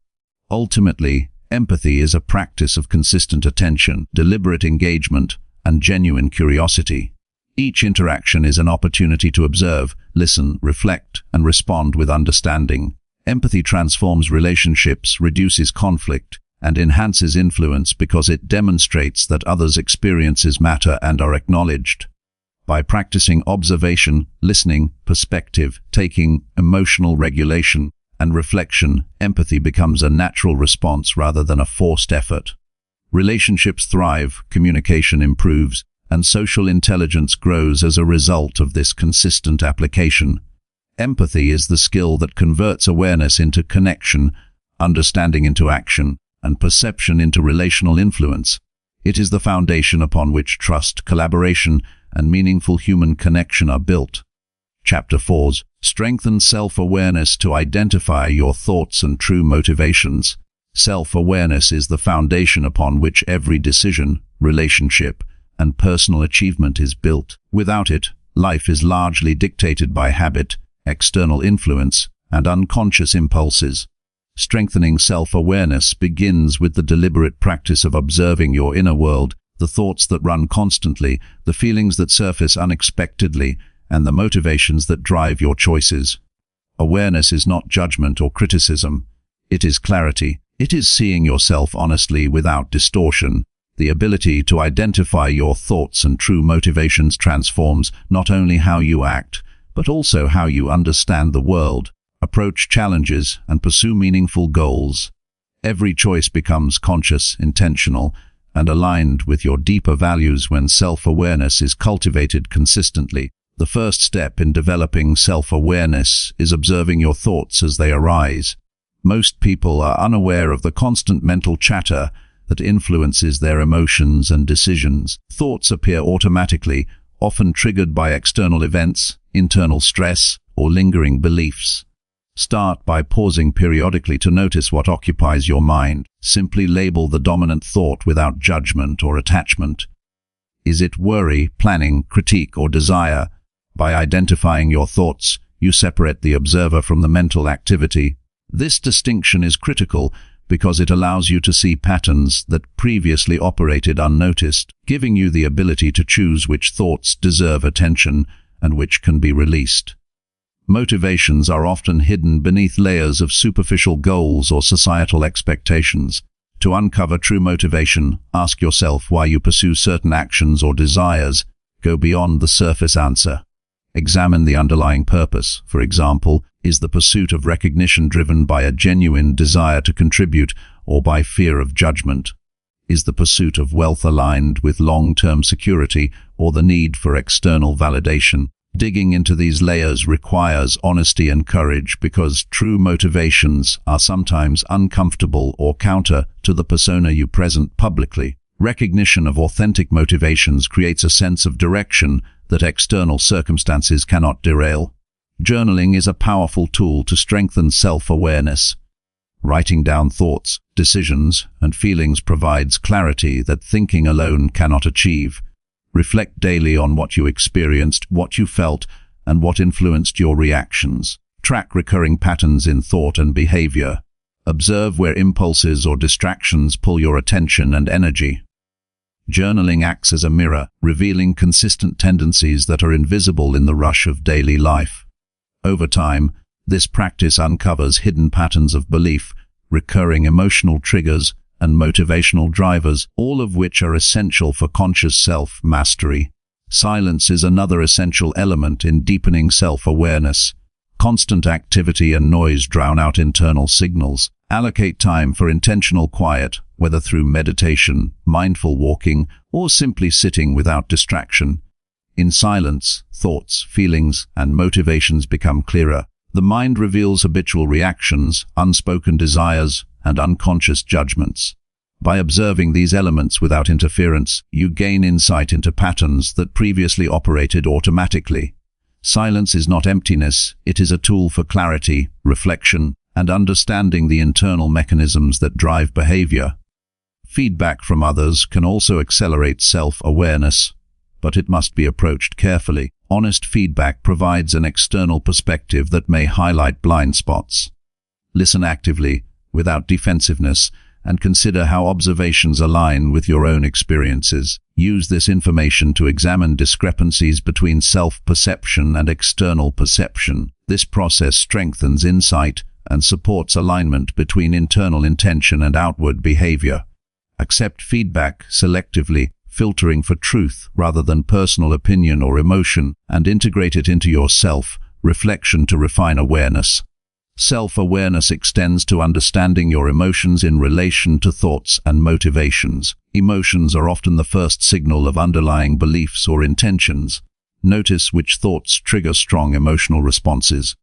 Ultimately, empathy is a practice of consistent attention, deliberate engagement, and genuine curiosity. Each interaction is an opportunity to observe, listen, reflect, and respond with understanding. Empathy transforms relationships, reduces conflict, and enhances influence because it demonstrates that others' experiences matter and are acknowledged. By practicing observation, listening, perspective taking, emotional regulation, and reflection, empathy becomes a natural response rather than a forced effort. Relationships thrive, communication improves, and social intelligence grows as a result of this consistent application. Empathy is the skill that converts awareness into connection, understanding into action, and perception into relational influence. It is the foundation upon which trust, collaboration, and meaningful human connection are built. Chapter 4. Strengthen self-awareness to identify your thoughts and true motivations. Self-awareness is the foundation upon which every decision, relationship, and personal achievement is built. Without it, life is largely dictated by habit, external influence, and unconscious impulses. Strengthening self-awareness begins with the deliberate practice of observing your inner world, the thoughts that run constantly, the feelings that surface unexpectedly, and the motivations that drive your choices. Awareness is not judgment or criticism. It is clarity. It is seeing yourself honestly without distortion. The ability to identify your thoughts and true motivations transforms not only how you act, but also how you understand the world, approach challenges, and pursue meaningful goals. Every choice becomes conscious, intentional, and aligned with your deeper values when self-awareness is cultivated consistently. The first step in developing self-awareness is observing your thoughts as they arise. Most people are unaware of the constant mental chatter that influences their emotions and decisions. Thoughts appear automatically, often triggered by external events, internal stress, or lingering beliefs. Start by pausing periodically to notice what occupies your mind. Simply label the dominant thought without judgment or attachment. Is it worry, planning, critique, or desire? By identifying your thoughts, you separate the observer from the mental activity. This distinction is critical because it allows you to see patterns that previously operated unnoticed, giving you the ability to choose which thoughts deserve attention and which can be released. Motivations are often hidden beneath layers of superficial goals or societal expectations. To uncover true motivation, ask yourself why you pursue certain actions or desires. Go beyond the surface answer. Examine the underlying purpose. For example, is the pursuit of recognition driven by a genuine desire to contribute or by fear of judgment? Is the pursuit of wealth aligned with long-term security or the need for external validation? Digging into these layers requires honesty and courage because true motivations are sometimes uncomfortable or counter to the persona you present publicly. Recognition of authentic motivations creates a sense of direction that external circumstances cannot derail. Journaling is a powerful tool to strengthen self-awareness. Writing down thoughts, decisions, and feelings provides clarity that thinking alone cannot achieve. Reflect daily on what you experienced, what you felt, and what influenced your reactions. Track recurring patterns in thought and behavior. Observe where impulses or distractions pull your attention and energy. Journaling acts as a mirror, revealing consistent tendencies that are invisible in the rush of daily life. Over time, this practice uncovers hidden patterns of belief, recurring emotional triggers, and motivational drivers, all of which are essential for conscious self-mastery. Silence is another essential element in deepening self-awareness. Constant activity and noise drown out internal signals. Allocate time for intentional quiet, whether through meditation, mindful walking, or simply sitting without distraction. In silence, thoughts, feelings, and motivations become clearer. The mind reveals habitual reactions, unspoken desires, and unconscious judgments. By observing these elements without interference, you gain insight into patterns that previously operated automatically. Silence is not emptiness, it is a tool for clarity, reflection, and understanding the internal mechanisms that drive behavior. Feedback from others can also accelerate self-awareness, but it must be approached carefully. Honest feedback provides an external perspective that may highlight blind spots. Listen actively, without defensiveness, and consider how observations align with your own experiences. Use this information to examine discrepancies between self-perception and external perception. This process strengthens insight and supports alignment between internal intention and outward behavior. Accept feedback selectively, filtering for truth rather than personal opinion or emotion, and integrate it into your self-reflection to refine awareness. Self-awareness extends to understanding your emotions in relation to thoughts and motivations. Emotions are often the first signal of underlying beliefs or intentions. Notice which thoughts trigger strong emotional responses.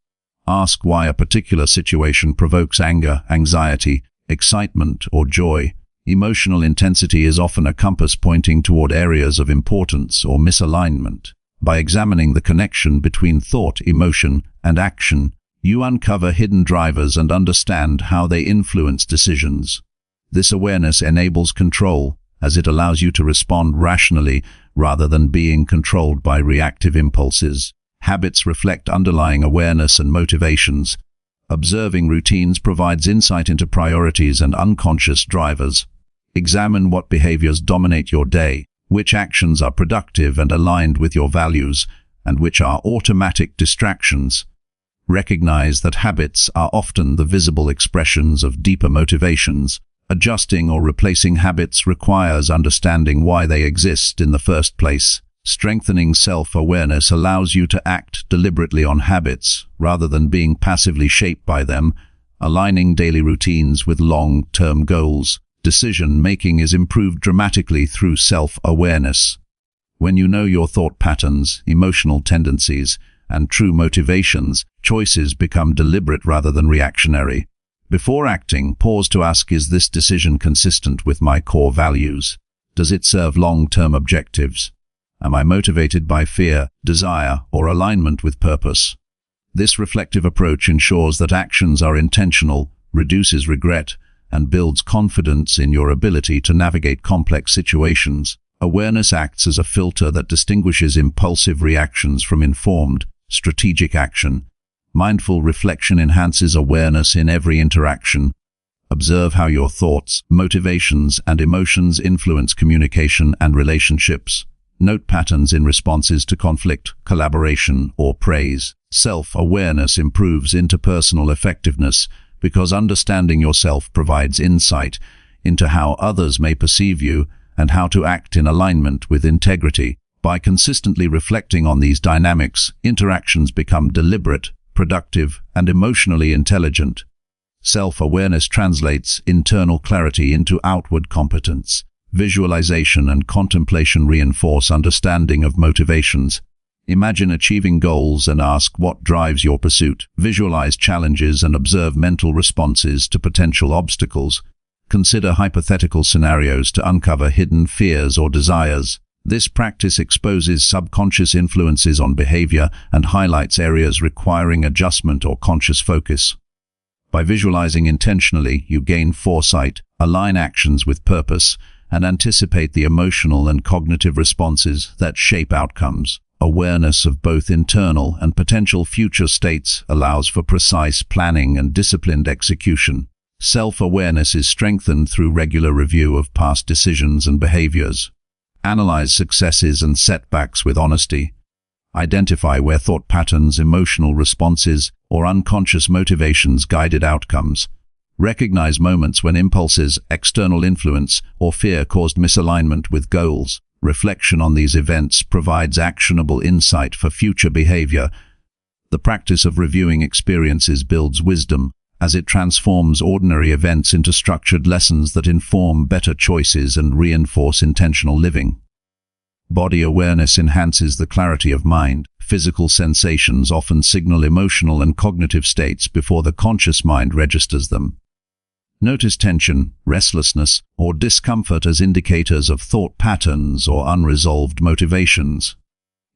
Ask why a particular situation provokes anger, anxiety, excitement, or joy. Emotional intensity is often a compass pointing toward areas of importance or misalignment. By examining the connection between thought, emotion, and action, you uncover hidden drivers and understand how they influence decisions. This awareness enables control, as it allows you to respond rationally rather than being controlled by reactive impulses. Habits reflect underlying awareness and motivations. Observing routines provides insight into priorities and unconscious drivers. Examine what behaviors dominate your day, which actions are productive and aligned with your values, and which are automatic distractions. Recognize that habits are often the visible expressions of deeper motivations. Adjusting or replacing habits requires understanding why they exist in the first place. Strengthening self-awareness allows you to act deliberately on habits, rather than being passively shaped by them, aligning daily routines with long-term goals. Decision-making is improved dramatically through self-awareness. When you know your thought patterns, emotional tendencies, and true motivations, choices become deliberate rather than reactionary. Before acting, pause to ask, is this decision consistent with my core values? Does it serve long-term objectives? Am I motivated by fear, desire, or alignment with purpose? This reflective approach ensures that actions are intentional, reduces regret, and builds confidence in your ability to navigate complex situations. Awareness acts as a filter that distinguishes impulsive reactions from informed, strategic action. Mindful reflection enhances awareness in every interaction. Observe how your thoughts, motivations, and emotions influence communication and relationships. Note patterns in responses to conflict, collaboration, or praise. Self-awareness improves interpersonal effectiveness because understanding yourself provides insight into how others may perceive you and how to act in alignment with integrity. By consistently reflecting on these dynamics, interactions become deliberate, productive, and emotionally intelligent. Self-awareness translates internal clarity into outward competence. Visualization and contemplation reinforce understanding of motivations. Imagine achieving goals and ask what drives your pursuit. Visualize challenges and observe mental responses to potential obstacles. Consider hypothetical scenarios to uncover hidden fears or desires. This practice exposes subconscious influences on behavior and highlights areas requiring adjustment or conscious focus. By visualizing intentionally, you gain foresight, align actions with purpose, and anticipate the emotional and cognitive responses that shape outcomes. Awareness of both internal and potential future states allows for precise planning and disciplined execution. Self-awareness is strengthened through regular review of past decisions and behaviors. Analyze successes and setbacks with honesty. Identify where thought patterns, emotional responses, or unconscious motivations guided outcomes. Recognize moments when impulses, external influence, or fear caused misalignment with goals. Reflection on these events provides actionable insight for future behavior. The practice of reviewing experiences builds wisdom, as it transforms ordinary events into structured lessons that inform better choices and reinforce intentional living. Body awareness enhances the clarity of mind. Physical sensations often signal emotional and cognitive states before the conscious mind registers them. Notice tension, restlessness, or discomfort as indicators of thought patterns or unresolved motivations.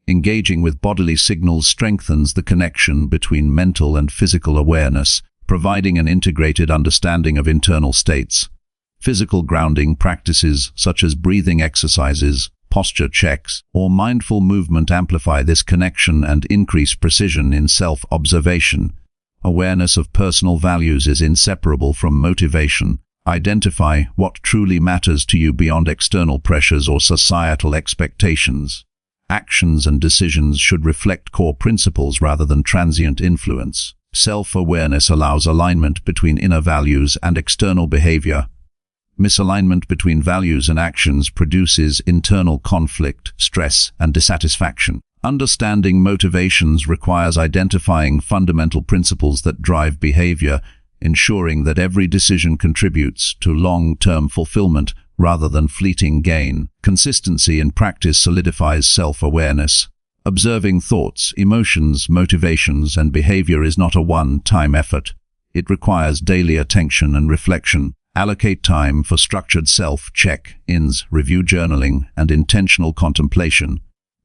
Engaging with bodily signals strengthens the connection between mental and physical awareness, providing an integrated understanding of internal states. Physical grounding practices such as breathing exercises, posture checks, or mindful movement amplify this connection and increase precision in self-observation. Awareness of personal values is inseparable from motivation. Identify what truly matters to you beyond external pressures or societal expectations. Actions and decisions should reflect core principles rather than transient influence. Self-awareness allows alignment between inner values and external behavior. Misalignment between values and actions produces internal conflict, stress, and dissatisfaction. Understanding motivations requires identifying fundamental principles that drive behavior, ensuring that every decision contributes to long-term fulfillment rather than fleeting gain. Consistency in practice solidifies self-awareness. Observing thoughts, emotions, motivations, and behavior is not a one-time effort. It requires daily attention and reflection. Allocate time for structured self-check-ins, review journaling, and intentional contemplation.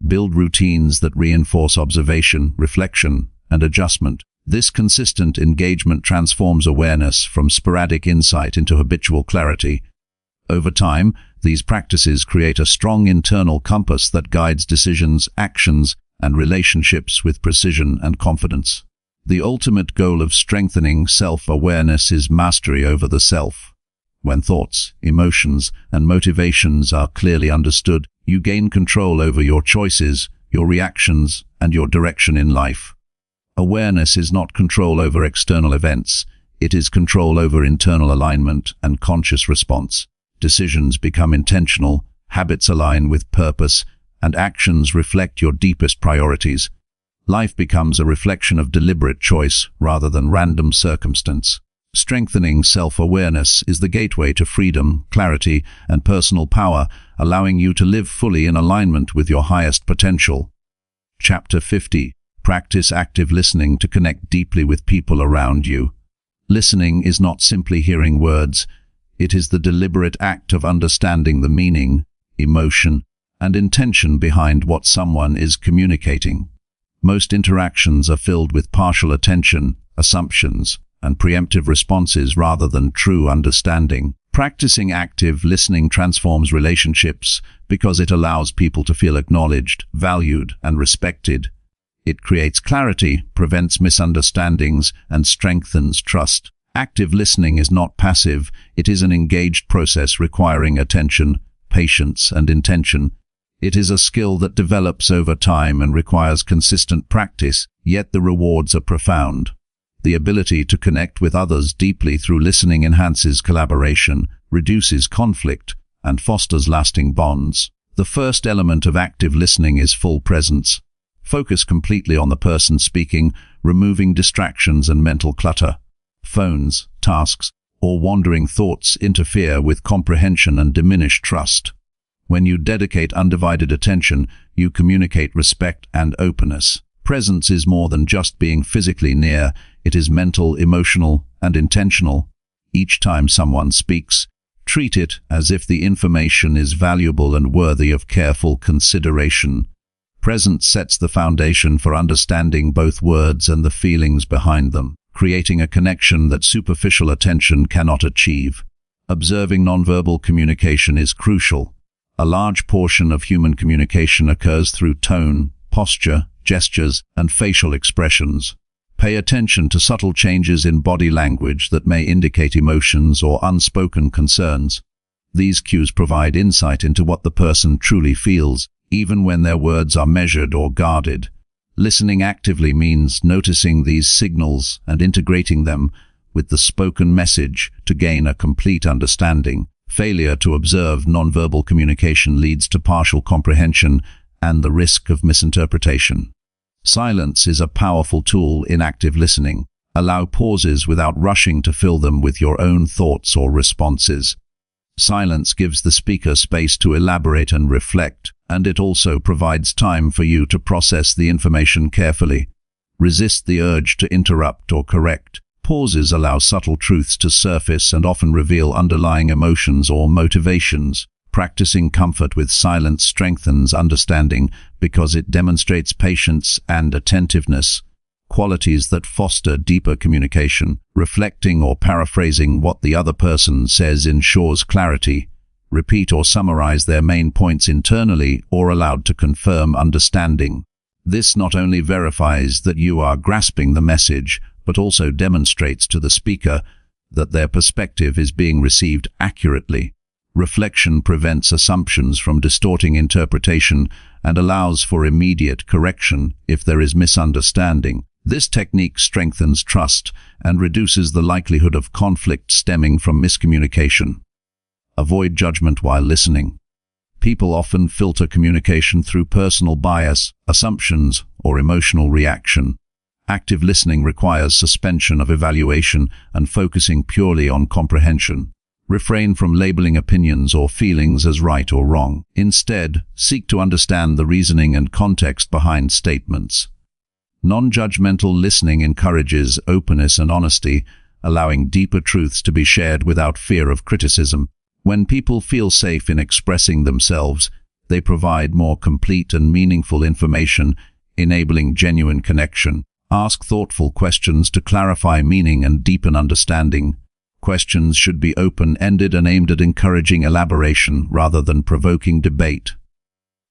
Build routines that reinforce observation, reflection, and adjustment. This consistent engagement transforms awareness from sporadic insight into habitual clarity. Over time, these practices create a strong internal compass that guides decisions, actions, and relationships with precision and confidence. The ultimate goal of strengthening self-awareness is mastery over the self. When thoughts, emotions, and motivations are clearly understood, you gain control over your choices, your reactions, and your direction in life. Awareness is not control over external events. It is control over internal alignment and conscious response. Decisions become intentional, habits align with purpose, and actions reflect your deepest priorities. Life becomes a reflection of deliberate choice rather than random circumstance. Strengthening self-awareness is the gateway to freedom, clarity, and personal power, allowing you to live fully in alignment with your highest potential. Chapter 50. Practice active listening to connect deeply with people around you. Listening is not simply hearing words. It is the deliberate act of understanding the meaning, emotion, and intention behind what someone is communicating. Most interactions are filled with partial attention, assumptions, and preemptive responses rather than true understanding. Practicing active listening transforms relationships because it allows people to feel acknowledged, valued, and respected. It creates clarity, prevents misunderstandings, and strengthens trust. Active listening is not passive. It is an engaged process requiring attention, patience, and intention. It is a skill that develops over time and requires consistent practice, yet the rewards are profound. The ability to connect with others deeply through listening enhances collaboration, reduces conflict, and fosters lasting bonds. The first element of active listening is full presence. Focus completely on the person speaking, removing distractions and mental clutter. Phones, tasks, or wandering thoughts interfere with comprehension and diminish trust. When you dedicate undivided attention, you communicate respect and openness. Presence is more than just being physically near. It is mental, emotional, and intentional. Each time someone speaks, treat it as if the information is valuable and worthy of careful consideration. Presence sets the foundation for understanding both words and the feelings behind them, creating a connection that superficial attention cannot achieve. Observing nonverbal communication is crucial. A large portion of human communication occurs through tone, posture, gestures, and facial expressions. Pay attention to subtle changes in body language that may indicate emotions or unspoken concerns. These cues provide insight into what the person truly feels, even when their words are measured or guarded. Listening actively means noticing these signals and integrating them with the spoken message to gain a complete understanding. Failure to observe nonverbal communication leads to partial comprehension and the risk of misinterpretation. Silence is a powerful tool in active listening. Allow pauses without rushing to fill them with your own thoughts or responses. Silence gives the speaker space to elaborate and reflect, and it also provides time for you to process the information carefully. Resist the urge to interrupt or correct. Pauses allow subtle truths to surface and often reveal underlying emotions or motivations. Practicing comfort with silence strengthens understanding because it demonstrates patience and attentiveness, qualities that foster deeper communication. Reflecting or paraphrasing what the other person says ensures clarity. Repeat or summarize their main points internally or aloud to confirm understanding. This not only verifies that you are grasping the message, but also demonstrates to the speaker that their perspective is being received accurately. Reflection prevents assumptions from distorting interpretation and allows for immediate correction if there is misunderstanding. This technique strengthens trust and reduces the likelihood of conflict stemming from miscommunication. Avoid judgment while listening. People often filter communication through personal bias, assumptions, or emotional reaction. Active listening requires suspension of evaluation and focusing purely on comprehension. Refrain from labeling opinions or feelings as right or wrong. Instead, seek to understand the reasoning and context behind statements. Non-judgmental listening encourages openness and honesty, allowing deeper truths to be shared without fear of criticism. When people feel safe in expressing themselves, they provide more complete and meaningful information, enabling genuine connection. Ask thoughtful questions to clarify meaning and deepen understanding. Questions should be open-ended and aimed at encouraging elaboration rather than provoking debate.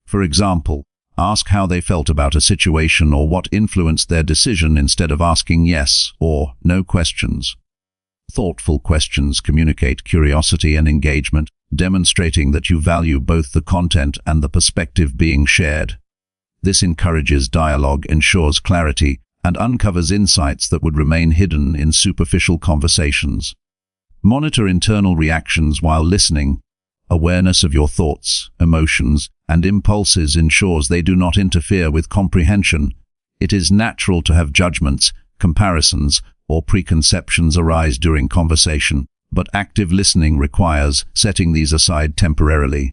For example, ask how they felt about a situation or what influenced their decision instead of asking yes or no questions. Thoughtful questions communicate curiosity and engagement, demonstrating that you value both the content and the perspective being shared. This encourages dialogue, ensures clarity, and uncovers insights that would remain hidden in superficial conversations. Monitor internal reactions while listening. Awareness of your thoughts, emotions, and impulses ensures they do not interfere with comprehension. It is natural to have judgments, comparisons, or preconceptions arise during conversation, but active listening requires setting these aside temporarily.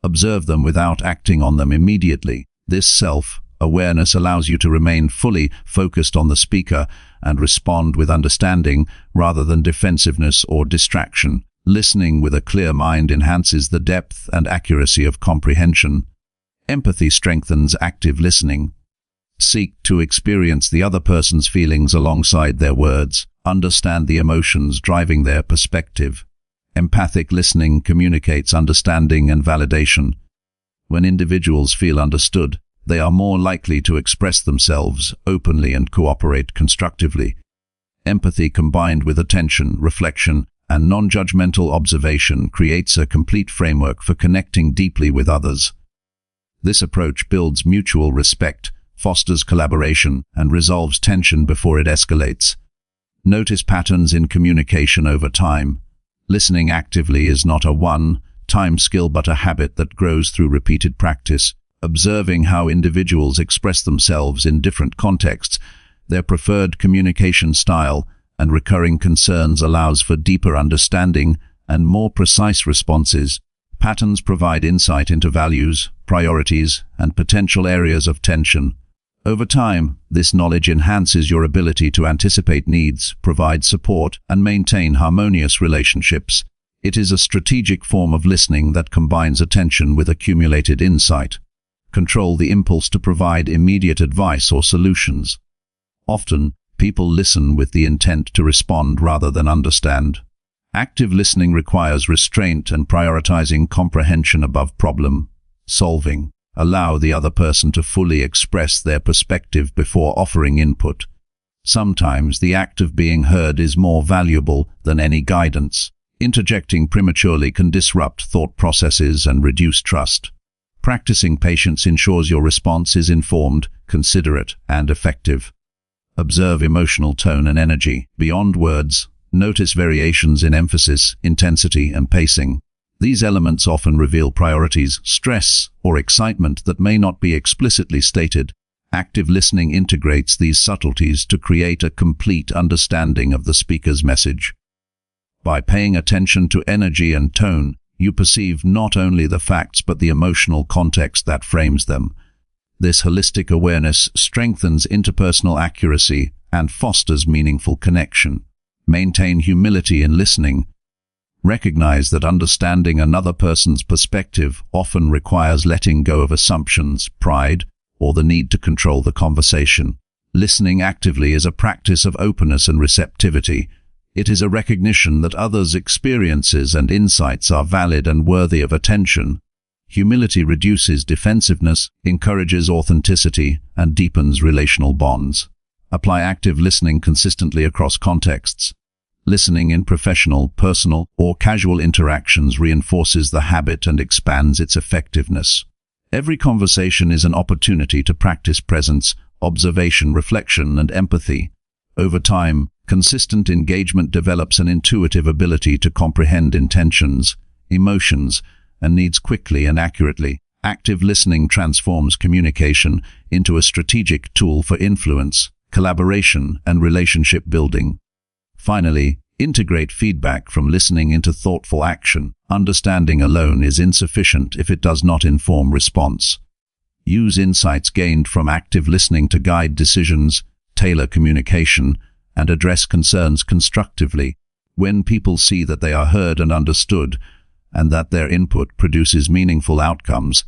Observe them without acting on them immediately. This self-awareness allows you to remain fully focused on the speaker and respond with understanding rather than defensiveness or distraction. Listening with a clear mind enhances the depth and accuracy of comprehension. Empathy strengthens active listening. Seek to experience the other person's feelings alongside their words. Understand the emotions driving their perspective. Empathic listening communicates understanding and validation. When individuals feel understood, they are more likely to express themselves openly and cooperate constructively. Empathy combined with attention, reflection, and non-judgmental observation creates a complete framework for connecting deeply with others. This approach builds mutual respect, fosters collaboration, and resolves tension before it escalates. Notice patterns in communication over time. Listening actively is not a one-time skill but a habit that grows through repeated practice. Observing how individuals express themselves in different contexts, their preferred communication style, and recurring concerns allows for deeper understanding and more precise responses. Patterns provide insight into values, priorities, and potential areas of tension. Over time, this knowledge enhances your ability to anticipate needs, provide support, and maintain harmonious relationships. It is a strategic form of listening that combines attention with accumulated insight. Control the impulse to provide immediate advice or solutions. Often, people listen with the intent to respond rather than understand. Active listening requires restraint and prioritizing comprehension above problem solving. Allow the other person to fully express their perspective before offering input. Sometimes the act of being heard is more valuable than any guidance. Interjecting prematurely can disrupt thought processes and reduce trust. Practicing patience ensures your response is informed, considerate, and effective. Observe emotional tone and energy. Beyond words, notice variations in emphasis, intensity, and pacing. These elements often reveal priorities, stress, or excitement that may not be explicitly stated. Active listening integrates these subtleties to create a complete understanding of the speaker's message. By paying attention to energy and tone, you perceive not only the facts but the emotional context that frames them. This holistic awareness strengthens interpersonal accuracy and fosters meaningful connection. Maintain humility in listening. Recognize that understanding another person's perspective often requires letting go of assumptions, pride, or the need to control the conversation. Listening actively is a practice of openness and receptivity. It is a recognition that others' experiences and insights are valid and worthy of attention. Humility reduces defensiveness, encourages authenticity, and deepens relational bonds. Apply active listening consistently across contexts. Listening in professional, personal, or casual interactions reinforces the habit and expands its effectiveness. Every conversation is an opportunity to practice presence, observation, reflection, and empathy. Over time, consistent engagement develops an intuitive ability to comprehend intentions, emotions, and needs quickly and accurately. Active listening transforms communication into a strategic tool for influence, collaboration, and relationship building. Finally, integrate feedback from listening into thoughtful action. Understanding alone is insufficient if it does not inform response. Use insights gained from active listening to guide decisions, tailor communication, and address concerns constructively. When people see that they are heard and understood, and that their input produces meaningful outcomes,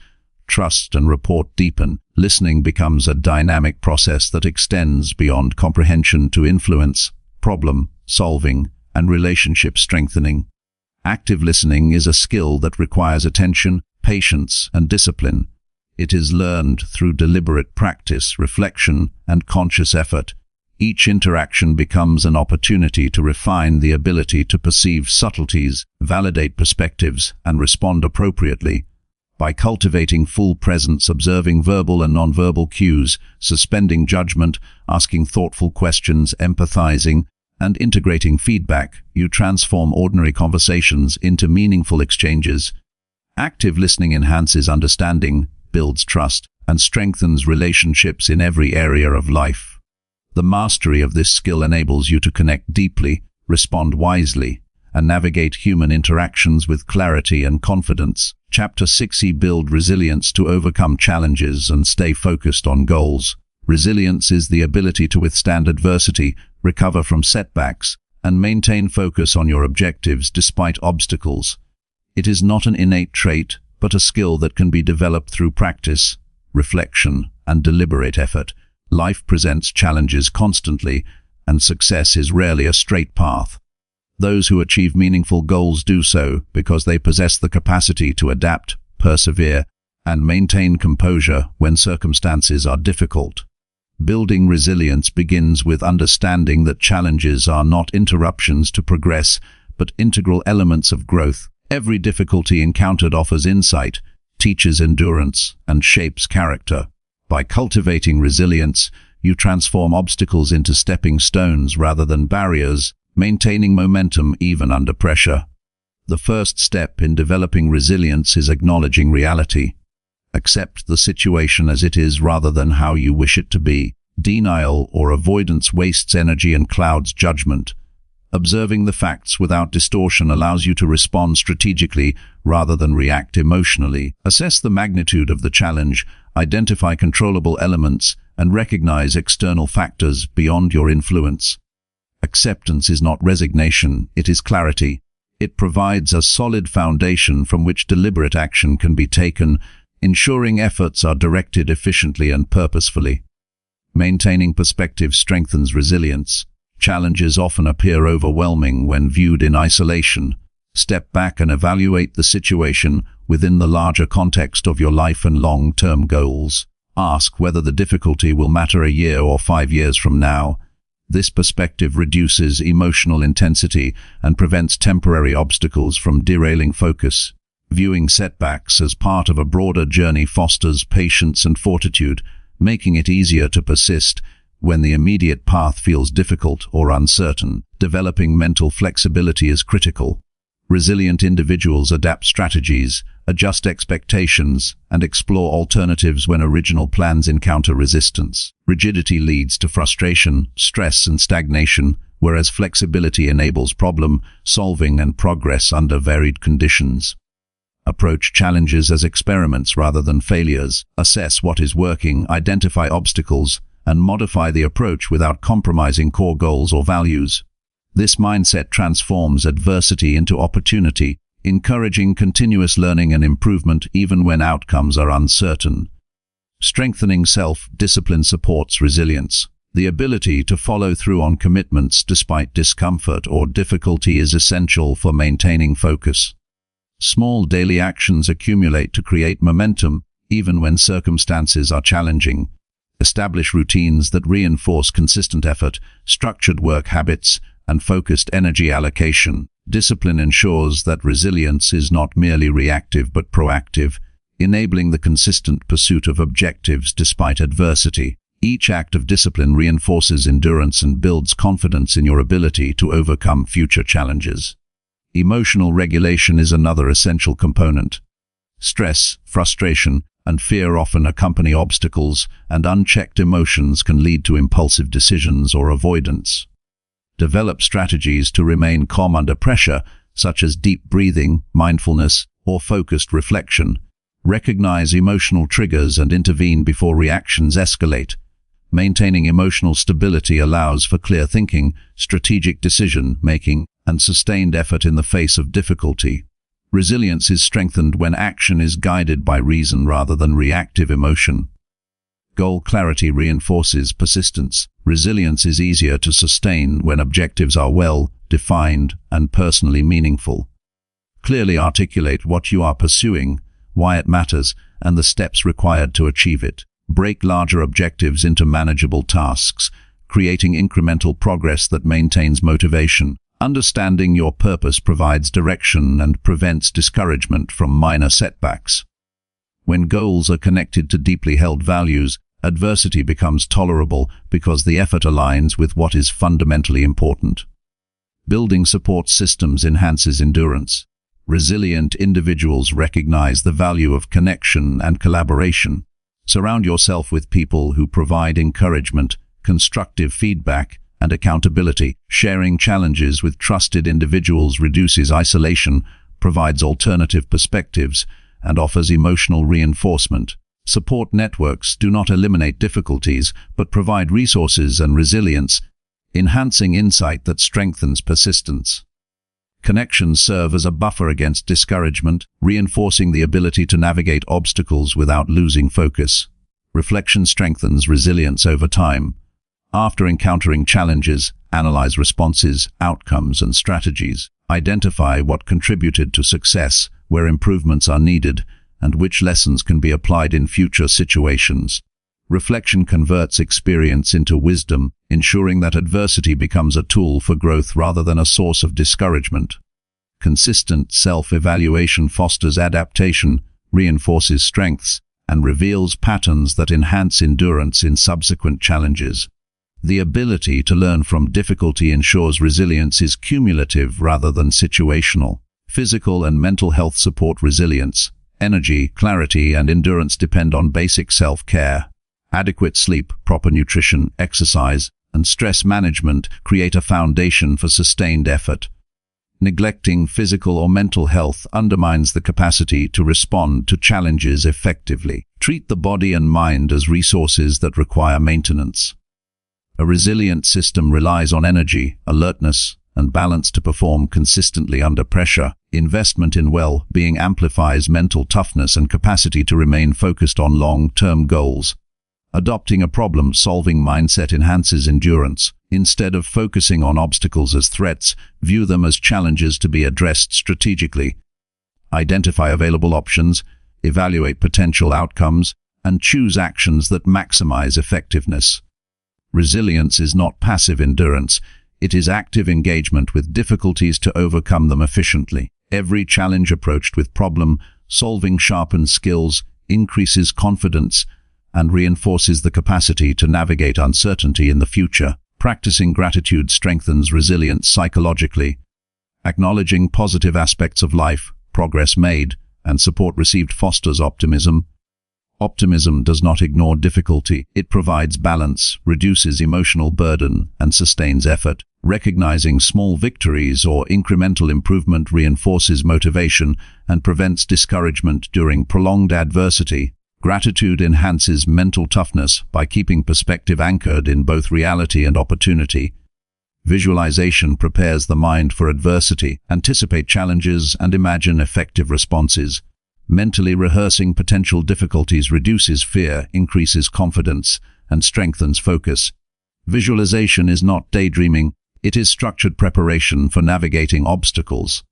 trust and rapport deepen. Listening becomes a dynamic process that extends beyond comprehension to influence, problem solving, and relationship strengthening. Active listening is a skill that requires attention, patience, and discipline. It is learned through deliberate practice, reflection, and conscious effort. Each interaction becomes an opportunity to refine the ability to perceive subtleties, validate perspectives, and respond appropriately. By cultivating full presence, observing verbal and nonverbal cues, suspending judgment, asking thoughtful questions, empathizing, and integrating feedback, you transform ordinary conversations into meaningful exchanges. Active listening enhances understanding, builds trust, and strengthens relationships in every area of life. The mastery of this skill enables you to connect deeply, respond wisely, and navigate human interactions with clarity and confidence. Chapter 6: Build resilience to overcome challenges and stay focused on goals. Resilience is the ability to withstand adversity, recover from setbacks, and maintain focus on your objectives despite obstacles. It is not an innate trait, but a skill that can be developed through practice, reflection, and deliberate effort. Life presents challenges constantly, and success is rarely a straight path. Those who achieve meaningful goals do so because they possess the capacity to adapt, persevere, and maintain composure when circumstances are difficult. Building resilience begins with understanding that challenges are not interruptions to progress, but integral elements of growth. Every difficulty encountered offers insight, teaches endurance, and shapes character. By cultivating resilience, you transform obstacles into stepping stones rather than barriers, maintaining momentum even under pressure. The first step in developing resilience is acknowledging reality. Accept the situation as it is rather than how you wish it to be. Denial or avoidance wastes energy and clouds judgment. Observing the facts without distortion allows you to respond strategically rather than react emotionally. Assess the magnitude of the challenge, identify controllable elements, and recognize external factors beyond your influence. Acceptance is not resignation, it is clarity. It provides a solid foundation from which deliberate action can be taken, ensuring efforts are directed efficiently and purposefully. Maintaining perspective strengthens resilience. Challenges often appear overwhelming when viewed in isolation. Step back and evaluate the situation within the larger context of your life and long-term goals. Ask whether the difficulty will matter a year or 5 years from now. This perspective reduces emotional intensity and prevents temporary obstacles from derailing focus. Viewing setbacks as part of a broader journey fosters patience and fortitude, making it easier to persist when the immediate path feels difficult or uncertain. Developing mental flexibility is critical. Resilient individuals adapt strategies, adjust expectations, and explore alternatives when original plans encounter resistance. Rigidity leads to frustration, stress, and stagnation, whereas flexibility enables problem solving and progress under varied conditions. Approach challenges as experiments rather than failures. Assess what is working, identify obstacles, and modify the approach without compromising core goals or values. This mindset transforms adversity into opportunity, encouraging continuous learning and improvement even when outcomes are uncertain. Strengthening self-discipline supports resilience. The ability to follow through on commitments despite discomfort or difficulty is essential for maintaining focus. Small daily actions accumulate to create momentum, even when circumstances are challenging. Establish routines that reinforce consistent effort, structured work habits, and focused energy allocation. Discipline ensures that resilience is not merely reactive but proactive, enabling the consistent pursuit of objectives despite adversity. Each act of discipline reinforces endurance and builds confidence in your ability to overcome future challenges. Emotional regulation is another essential component. Stress, frustration, and fear often accompany obstacles, and unchecked emotions can lead to impulsive decisions or avoidance. Develop strategies to remain calm under pressure, such as deep breathing, mindfulness, or focused reflection. Recognize emotional triggers and intervene before reactions escalate. Maintaining emotional stability allows for clear thinking, strategic decision-making, and sustained effort in the face of difficulty. Resilience is strengthened when action is guided by reason rather than reactive emotion. Goal clarity reinforces persistence. Resilience is easier to sustain when objectives are well defined and personally meaningful. Clearly articulate what you are pursuing, why it matters, and the steps required to achieve it. Break larger objectives into manageable tasks, creating incremental progress that maintains motivation. Understanding your purpose provides direction and prevents discouragement from minor setbacks. When goals are connected to deeply held values, adversity becomes tolerable because the effort aligns with what is fundamentally important. Building support systems enhances endurance. Resilient individuals recognize the value of connection and collaboration. Surround yourself with people who provide encouragement, constructive feedback, and accountability. Sharing challenges with trusted individuals reduces isolation, provides alternative perspectives, and offers emotional reinforcement. Support networks do not eliminate difficulties, but provide resources and resilience, enhancing insight that strengthens persistence. Connections serve as a buffer against discouragement, reinforcing the ability to navigate obstacles without losing focus. Reflection strengthens resilience over time. After encountering challenges, analyze responses, outcomes, and strategies. Identify what contributed to success, where improvements are needed, and which lessons can be applied in future situations. Reflection converts experience into wisdom, ensuring that adversity becomes a tool for growth rather than a source of discouragement. Consistent self-evaluation fosters adaptation, reinforces strengths, and reveals patterns that enhance endurance in subsequent challenges. The ability to learn from difficulty ensures resilience is cumulative rather than situational. Physical and mental health support resilience. Energy, clarity, and endurance depend on basic self-care. Adequate sleep, proper nutrition, exercise, and stress management create a foundation for sustained effort. Neglecting physical or mental health undermines the capacity to respond to challenges effectively. Treat the body and mind as resources that require maintenance. A resilient system relies on energy, alertness, and balance to perform consistently under pressure. Investment in well-being amplifies mental toughness and capacity to remain focused on long-term goals. Adopting a problem-solving mindset enhances endurance. Instead of focusing on obstacles as threats, view them as challenges to be addressed strategically. Identify available options, evaluate potential outcomes, and choose actions that maximize effectiveness. Resilience is not passive endurance, it is active engagement with difficulties to overcome them efficiently. Every challenge approached with problem-solving sharpens skills, increases confidence, and reinforces the capacity to navigate uncertainty in the future. Practicing gratitude strengthens resilience psychologically. Acknowledging positive aspects of life, progress made, and support received fosters optimism. Optimism does not ignore difficulty. It provides balance, reduces emotional burden, and sustains effort. Recognizing small victories or incremental improvement reinforces motivation and prevents discouragement during prolonged adversity. Gratitude enhances mental toughness by keeping perspective anchored in both reality and opportunity. Visualization prepares the mind for adversity. Anticipate challenges and imagine effective responses. Mentally rehearsing potential difficulties reduces fear, increases confidence, and strengthens focus. Visualization is not daydreaming. It is structured preparation for navigating obstacles.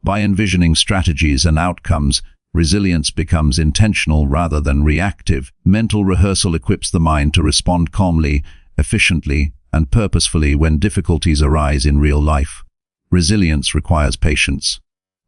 By envisioning strategies and outcomes, resilience becomes intentional rather than reactive. Mental rehearsal equips the mind to respond calmly, efficiently, and purposefully when difficulties arise in real life. Resilience requires patience.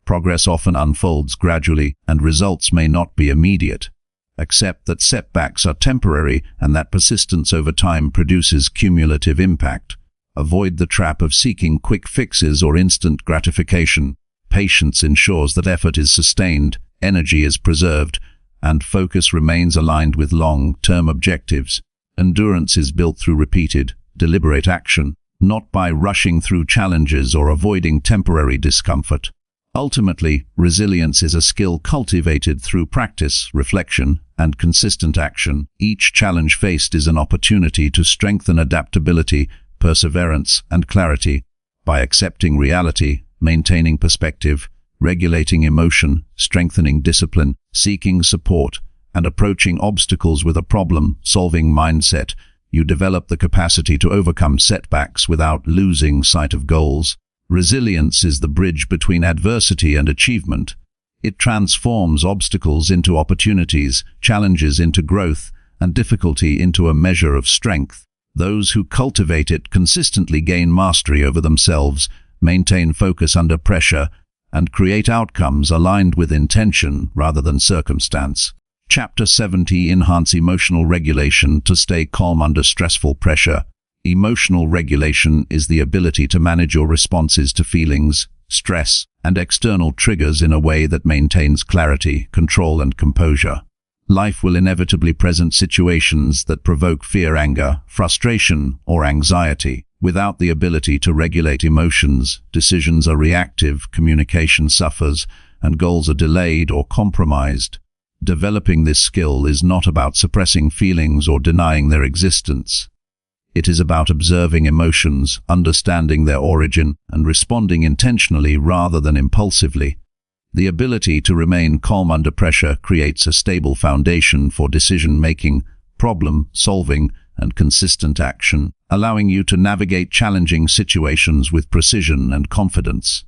Progress often unfolds gradually, and results may not be immediate. Accept that setbacks are temporary and that persistence over time produces cumulative impact. Avoid the trap of seeking quick fixes or instant gratification. Patience ensures that effort is sustained, energy is preserved, and focus remains aligned with long-term objectives. Endurance is built through repeated, deliberate action, not by rushing through challenges or avoiding temporary discomfort. Ultimately, resilience is a skill cultivated through practice, reflection, and consistent action. Each challenge faced is an opportunity to strengthen adaptability, perseverance, and clarity. By accepting reality, maintaining perspective, regulating emotion, strengthening discipline, seeking support, and approaching obstacles with a problem-solving mindset, you develop the capacity to overcome setbacks without losing sight of goals. Resilience is the bridge between adversity and achievement. It transforms obstacles into opportunities, challenges into growth, and difficulty into a measure of strength. Those who cultivate it consistently gain mastery over themselves, maintain focus under pressure, and create outcomes aligned with intention rather than circumstance. Chapter 70: Enhance emotional regulation to stay calm under stressful pressure. Emotional regulation is the ability to manage your responses to feelings, stress, and external triggers in a way that maintains clarity, control, and composure. Life will inevitably present situations that provoke fear, anger, frustration, or anxiety. Without the ability to regulate emotions, decisions are reactive, communication suffers, and goals are delayed or compromised. Developing this skill is not about suppressing feelings or denying their existence. It is about observing emotions, understanding their origin, and responding intentionally rather than impulsively. The ability to remain calm under pressure creates a stable foundation for decision-making, problem-solving, and consistent action, allowing you to navigate challenging situations with precision and confidence.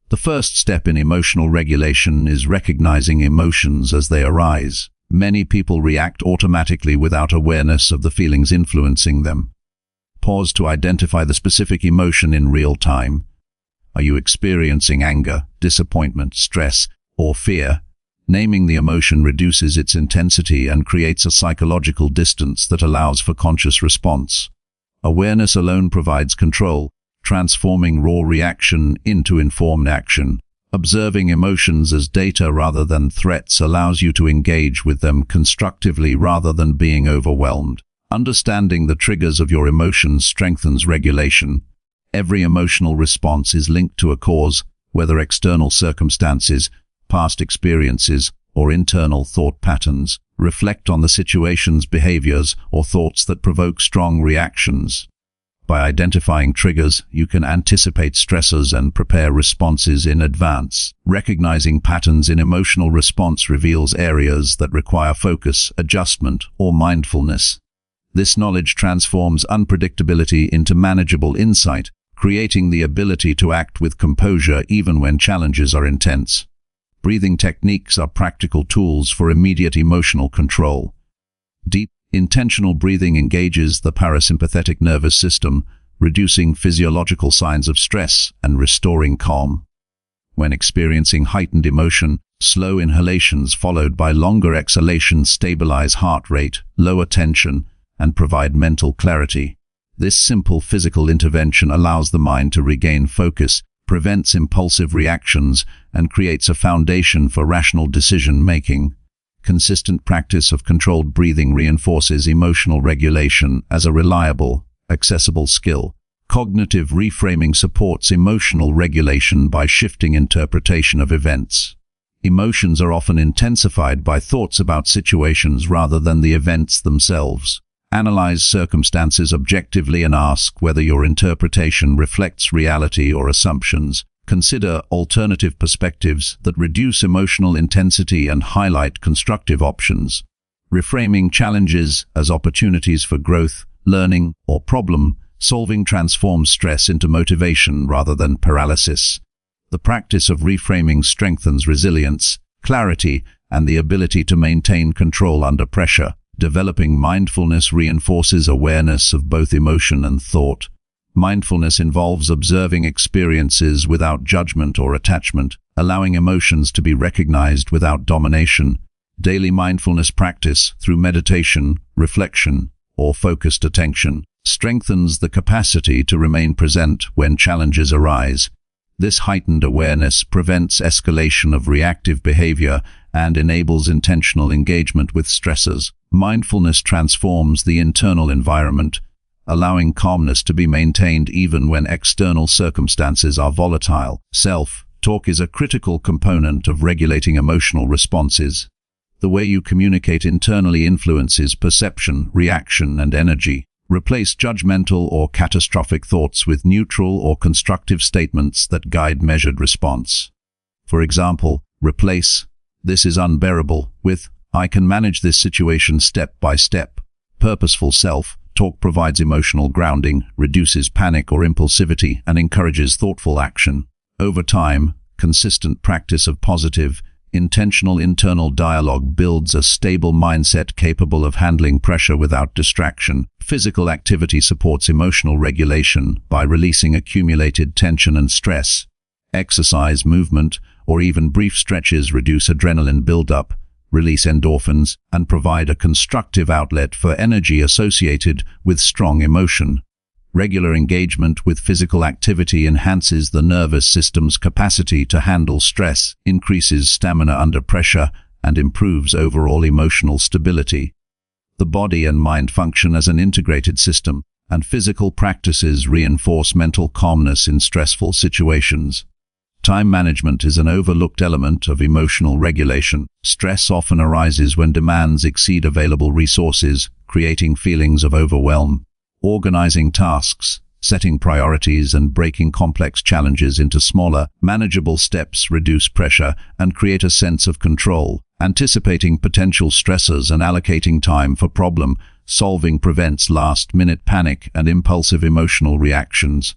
The first step in emotional regulation is recognizing emotions as they arise. Many people react automatically without awareness of the feelings influencing them. Pause to identify the specific emotion in real time. Are you experiencing anger, disappointment, stress, or fear? Naming the emotion reduces its intensity and creates a psychological distance that allows for conscious response. Awareness alone provides control, transforming raw reaction into informed action. Observing emotions as data rather than threats allows you to engage with them constructively rather than being overwhelmed. Understanding the triggers of your emotions strengthens regulation. Every emotional response is linked to a cause, whether external circumstances, past experiences, or internal thought patterns. Reflect on the situation's behaviors or thoughts that provoke strong reactions. By identifying triggers, you can anticipate stressors and prepare responses in advance. Recognizing patterns in emotional response reveals areas that require focus, adjustment, or mindfulness. This knowledge transforms unpredictability into manageable insight, creating the ability to act with composure even when challenges are intense. Breathing techniques are practical tools for immediate emotional control. Deep, intentional breathing engages the parasympathetic nervous system, reducing physiological signs of stress and restoring calm. When experiencing heightened emotion, slow inhalations followed by longer exhalations stabilize heart rate, lower tension, and provide mental clarity. This simple physical intervention allows the mind to regain focus, prevents impulsive reactions, and creates a foundation for rational decision-making. Consistent practice of controlled breathing reinforces emotional regulation as a reliable, accessible skill, Cognitive reframing supports emotional regulation by shifting interpretation of events. Emotions are often intensified by thoughts about situations rather than the events themselves. Analyze circumstances objectively and ask whether your interpretation reflects reality or assumptions. Consider alternative perspectives that reduce emotional intensity and highlight constructive options. Reframing challenges as opportunities for growth, learning, or problem-solving transforms stress into motivation rather than paralysis. The practice of reframing strengthens resilience, clarity, and the ability to maintain control under pressure. Developing mindfulness reinforces awareness of both emotion and thought. Mindfulness involves observing experiences without judgment or attachment, allowing emotions to be recognized without domination. Daily mindfulness practice, through meditation, reflection, or focused attention, strengthens the capacity to remain present when challenges arise. This heightened awareness prevents escalation of reactive behavior and enables intentional engagement with stressors. Mindfulness transforms the internal environment, allowing calmness to be maintained even when external circumstances are volatile. Self-talk is a critical component of regulating emotional responses. The way you communicate internally influences perception, reaction, and energy. Replace judgmental or catastrophic thoughts with neutral or constructive statements that guide measured response. For example, replace "this is unbearable" with "I can manage this situation step by step." Purposeful self-talk provides emotional grounding, reduces panic or impulsivity, and encourages thoughtful action. Over time, consistent practice of positive, intentional internal dialogue builds a stable mindset capable of handling pressure without distraction. Physical activity supports emotional regulation by releasing accumulated tension and stress. Exercise, movement, or even brief stretches reduce adrenaline buildup, release endorphins, and provide a constructive outlet for energy associated with strong emotion. Regular engagement with physical activity enhances the nervous system's capacity to handle stress, increases stamina under pressure, and improves overall emotional stability. The body and mind function as an integrated system, and physical practices reinforce mental calmness in stressful situations. Time management is an overlooked element of emotional regulation. Stress often arises when demands exceed available resources, creating feelings of overwhelm. Organizing tasks, setting priorities, and breaking complex challenges into smaller, manageable steps reduce pressure and create a sense of control. Anticipating potential stressors and allocating time for problem-solving prevents last-minute panic and impulsive emotional reactions.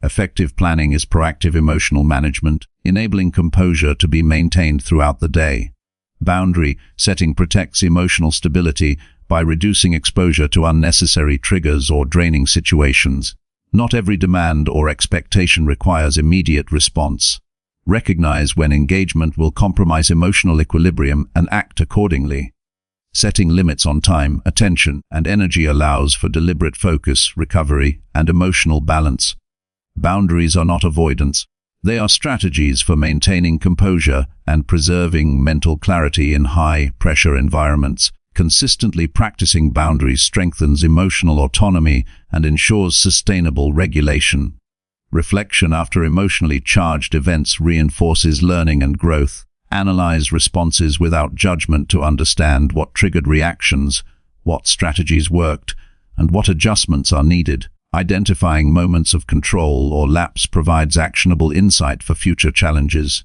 Effective planning is proactive emotional management, enabling composure to be maintained throughout the day. Boundary setting protects emotional stability by reducing exposure to unnecessary triggers or draining situations. Not every demand or expectation requires immediate response. Recognize when engagement will compromise emotional equilibrium and act accordingly. Setting limits on time, attention, and energy allows for deliberate focus, recovery, and emotional balance. Boundaries are not avoidance. They are strategies for maintaining composure and preserving mental clarity in high-pressure environments. Consistently practicing boundaries strengthens emotional autonomy and ensures sustainable regulation. Reflection after emotionally charged events reinforces learning and growth. Analyze responses without judgment to understand what triggered reactions, what strategies worked, and what adjustments are needed. Identifying moments of control or lapse provides actionable insight for future challenges.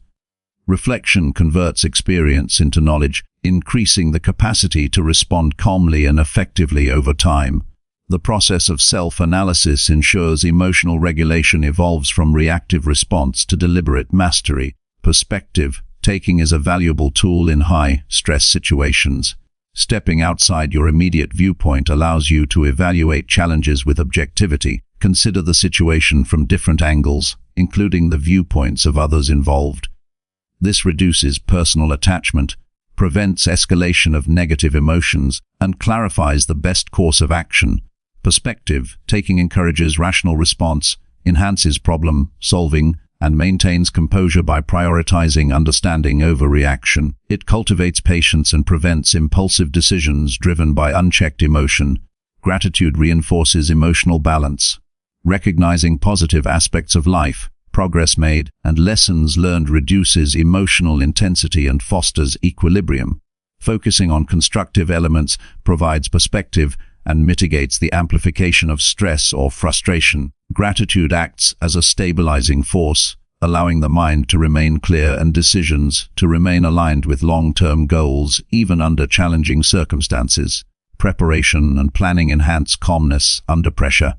Reflection converts experience into knowledge, increasing the capacity to respond calmly and effectively over time. The process of self-analysis ensures emotional regulation evolves from reactive response to deliberate mastery. Perspective taking is a valuable tool in high-stress situations. Stepping outside your immediate viewpoint allows you to evaluate challenges with objectivity. Consider the situation from different angles, including the viewpoints of others involved. This reduces personal attachment, prevents escalation of negative emotions, and clarifies the best course of action. Perspective taking encourages rational response, enhances problem-solving, and maintains composure by prioritizing understanding over reaction. It cultivates patience and prevents impulsive decisions driven by unchecked emotion. Gratitude reinforces emotional balance. Recognizing positive aspects of life, progress made, and lessons learned reduces emotional intensity and fosters equilibrium. Focusing on constructive elements provides perspective and mitigates the amplification of stress or frustration. Gratitude acts as a stabilizing force, allowing the mind to remain clear and decisions to remain aligned with long-term goals, even under challenging circumstances. Preparation and planning enhance calmness under pressure.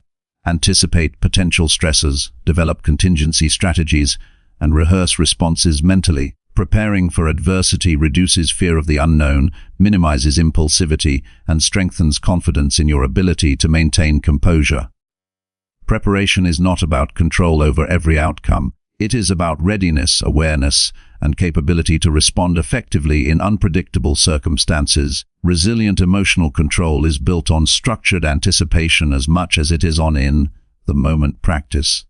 Anticipate potential stresses, develop contingency strategies, and rehearse responses mentally. Preparing for adversity reduces fear of the unknown, minimizes impulsivity, and strengthens confidence in your ability to maintain composure. Preparation is not about control over every outcome. It is about readiness, awareness, and capability to respond effectively in unpredictable circumstances. Resilient emotional control is built on structured anticipation as much as it is on in-the-moment practice.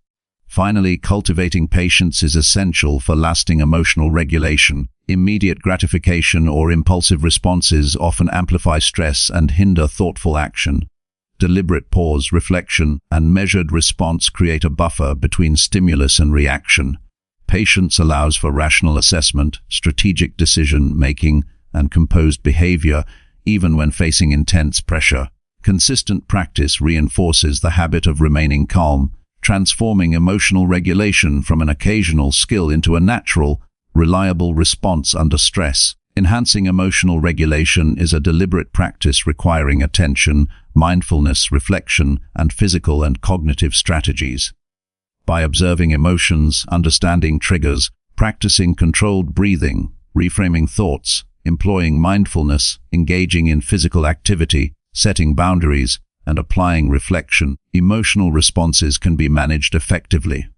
Finally, cultivating patience is essential for lasting emotional regulation. Immediate gratification or impulsive responses often amplify stress and hinder thoughtful action. Deliberate pause, reflection, and measured response create a buffer between stimulus and reaction. Patience allows for rational assessment, strategic decision-making, and composed behavior, even when facing intense pressure. Consistent practice reinforces the habit of remaining calm, transforming emotional regulation from an occasional skill into a natural, reliable response under stress. Enhancing emotional regulation is a deliberate practice requiring attention, mindfulness, reflection, and physical and cognitive strategies. By observing emotions, understanding triggers, practicing controlled breathing, reframing thoughts, employing mindfulness, engaging in physical activity, setting boundaries, and applying reflection, emotional responses can be managed effectively.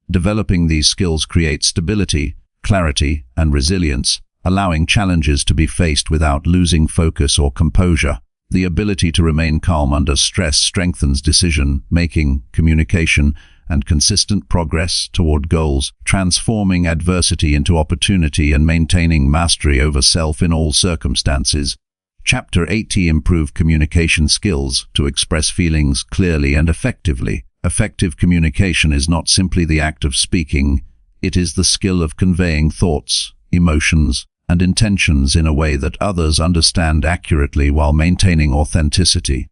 Developing these skills creates stability, clarity, and resilience, allowing challenges to be faced without losing focus or composure. The ability to remain calm under stress strengthens decision-making, communication, and consistent progress toward goals, transforming adversity into opportunity and maintaining mastery over self in all circumstances. Chapter 80: Improve communication skills to express feelings clearly and effectively. Effective communication is not simply the act of speaking, it is the skill of conveying thoughts, emotions, and intentions in a way that others understand accurately while maintaining authenticity.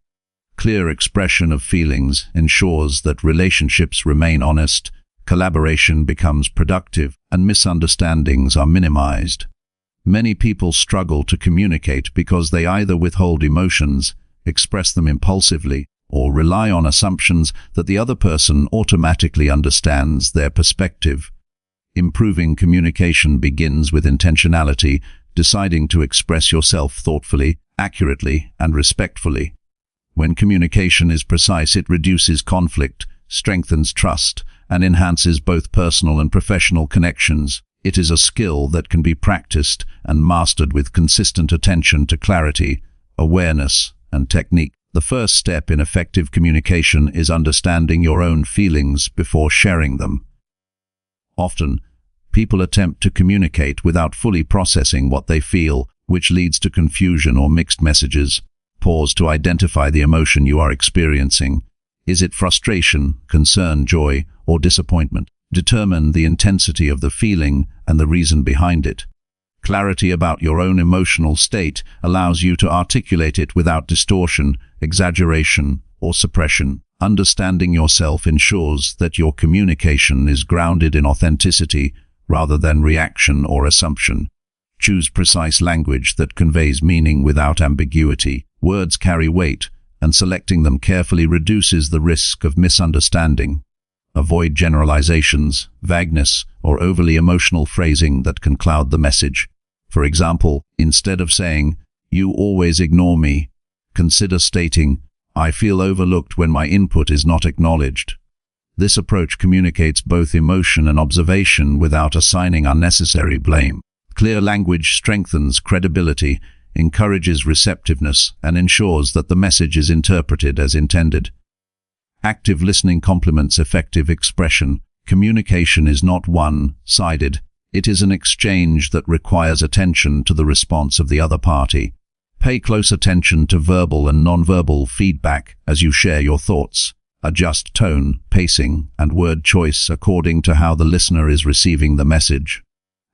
Clear expression of feelings ensures that relationships remain honest, collaboration becomes productive, and misunderstandings are minimized. Many people struggle to communicate because they either withhold emotions, express them impulsively, or rely on assumptions that the other person automatically understands their perspective. Improving communication begins with intentionality, deciding to express yourself thoughtfully, accurately, and respectfully. When communication is precise, it reduces conflict, strengthens trust, and enhances both personal and professional connections. It is a skill that can be practiced and mastered with consistent attention to clarity, awareness, and technique. The first step in effective communication is understanding your own feelings before sharing them. Often, people attempt to communicate without fully processing what they feel, which leads to confusion or mixed messages. Pause to identify the emotion you are experiencing. Is it frustration, concern, joy, or disappointment? Determine the intensity of the feeling and the reason behind it. Clarity about your own emotional state allows you to articulate it without distortion, exaggeration, or suppression. Understanding yourself ensures that your communication is grounded in authenticity rather than reaction or assumption. Choose precise language that conveys meaning without ambiguity. Words carry weight, and selecting them carefully reduces the risk of misunderstanding. Avoid generalizations, vagueness, or overly emotional phrasing that can cloud the message. For example, instead of saying, "You always ignore me," consider stating, "I feel overlooked when my input is not acknowledged." This approach communicates both emotion and observation without assigning unnecessary blame. Clear language strengthens credibility, encourages receptiveness, and ensures that the message is interpreted as intended. Active listening complements effective expression. Communication is not one-sided. It is an exchange that requires attention to the response of the other party. Pay close attention to verbal and nonverbal feedback as you share your thoughts. Adjust tone, pacing, and word choice according to how the listener is receiving the message.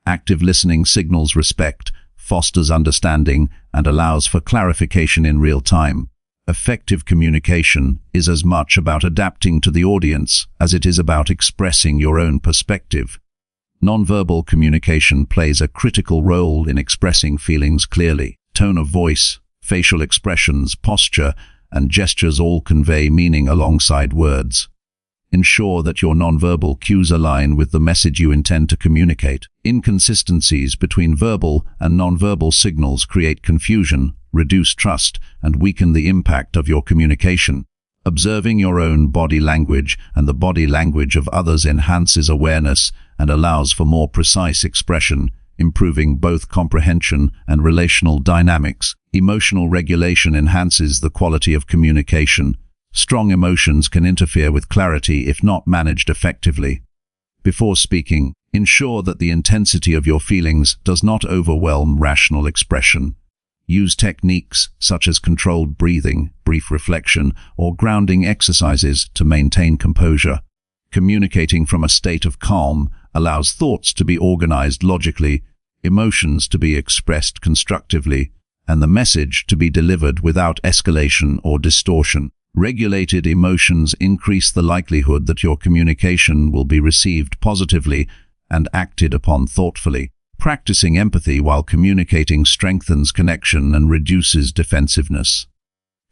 Active listening signals respect, fosters understanding, and allows for clarification in real time. Effective communication is as much about adapting to the audience as it is about expressing your own perspective. Nonverbal communication plays a critical role in expressing feelings clearly. Tone of voice, facial expressions, posture, and gestures all convey meaning alongside words. Ensure that your nonverbal cues align with the message you intend to communicate. Inconsistencies between verbal and nonverbal signals create confusion, reduce trust, and weaken the impact of your communication. Observing your own body language and the body language of others enhances awareness and allows for more precise expression, improving both comprehension and relational dynamics. Emotional regulation enhances the quality of communication. Strong emotions can interfere with clarity if not managed effectively. Before speaking, ensure that the intensity of your feelings does not overwhelm rational expression. Use techniques such as controlled breathing, brief reflection, or grounding exercises to maintain composure. Communicating from a state of calm allows thoughts to be organized logically, emotions to be expressed constructively, and the message to be delivered without escalation or distortion. Regulated emotions increase the likelihood that your communication will be received positively and acted upon thoughtfully. Practicing empathy while communicating strengthens connection and reduces defensiveness.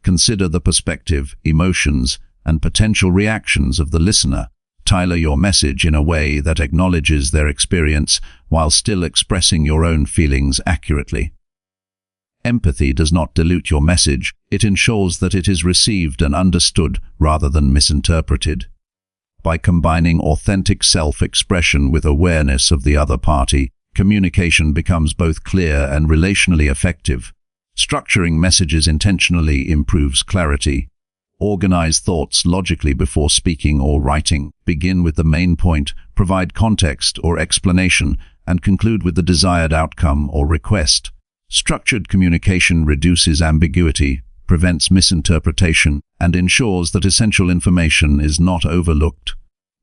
Consider the perspective, emotions, and potential reactions of the listener. Tailor your message in a way that acknowledges their experience while still expressing your own feelings accurately. Empathy does not dilute your message, it ensures that it is received and understood rather than misinterpreted. By combining authentic self-expression with awareness of the other party, communication becomes both clear and relationally effective. Structuring messages intentionally improves clarity. Organize thoughts logically before speaking or writing. Begin with the main point, provide context or explanation, and conclude with the desired outcome or request. Structured communication reduces ambiguity, prevents misinterpretation, and ensures that essential information is not overlooked.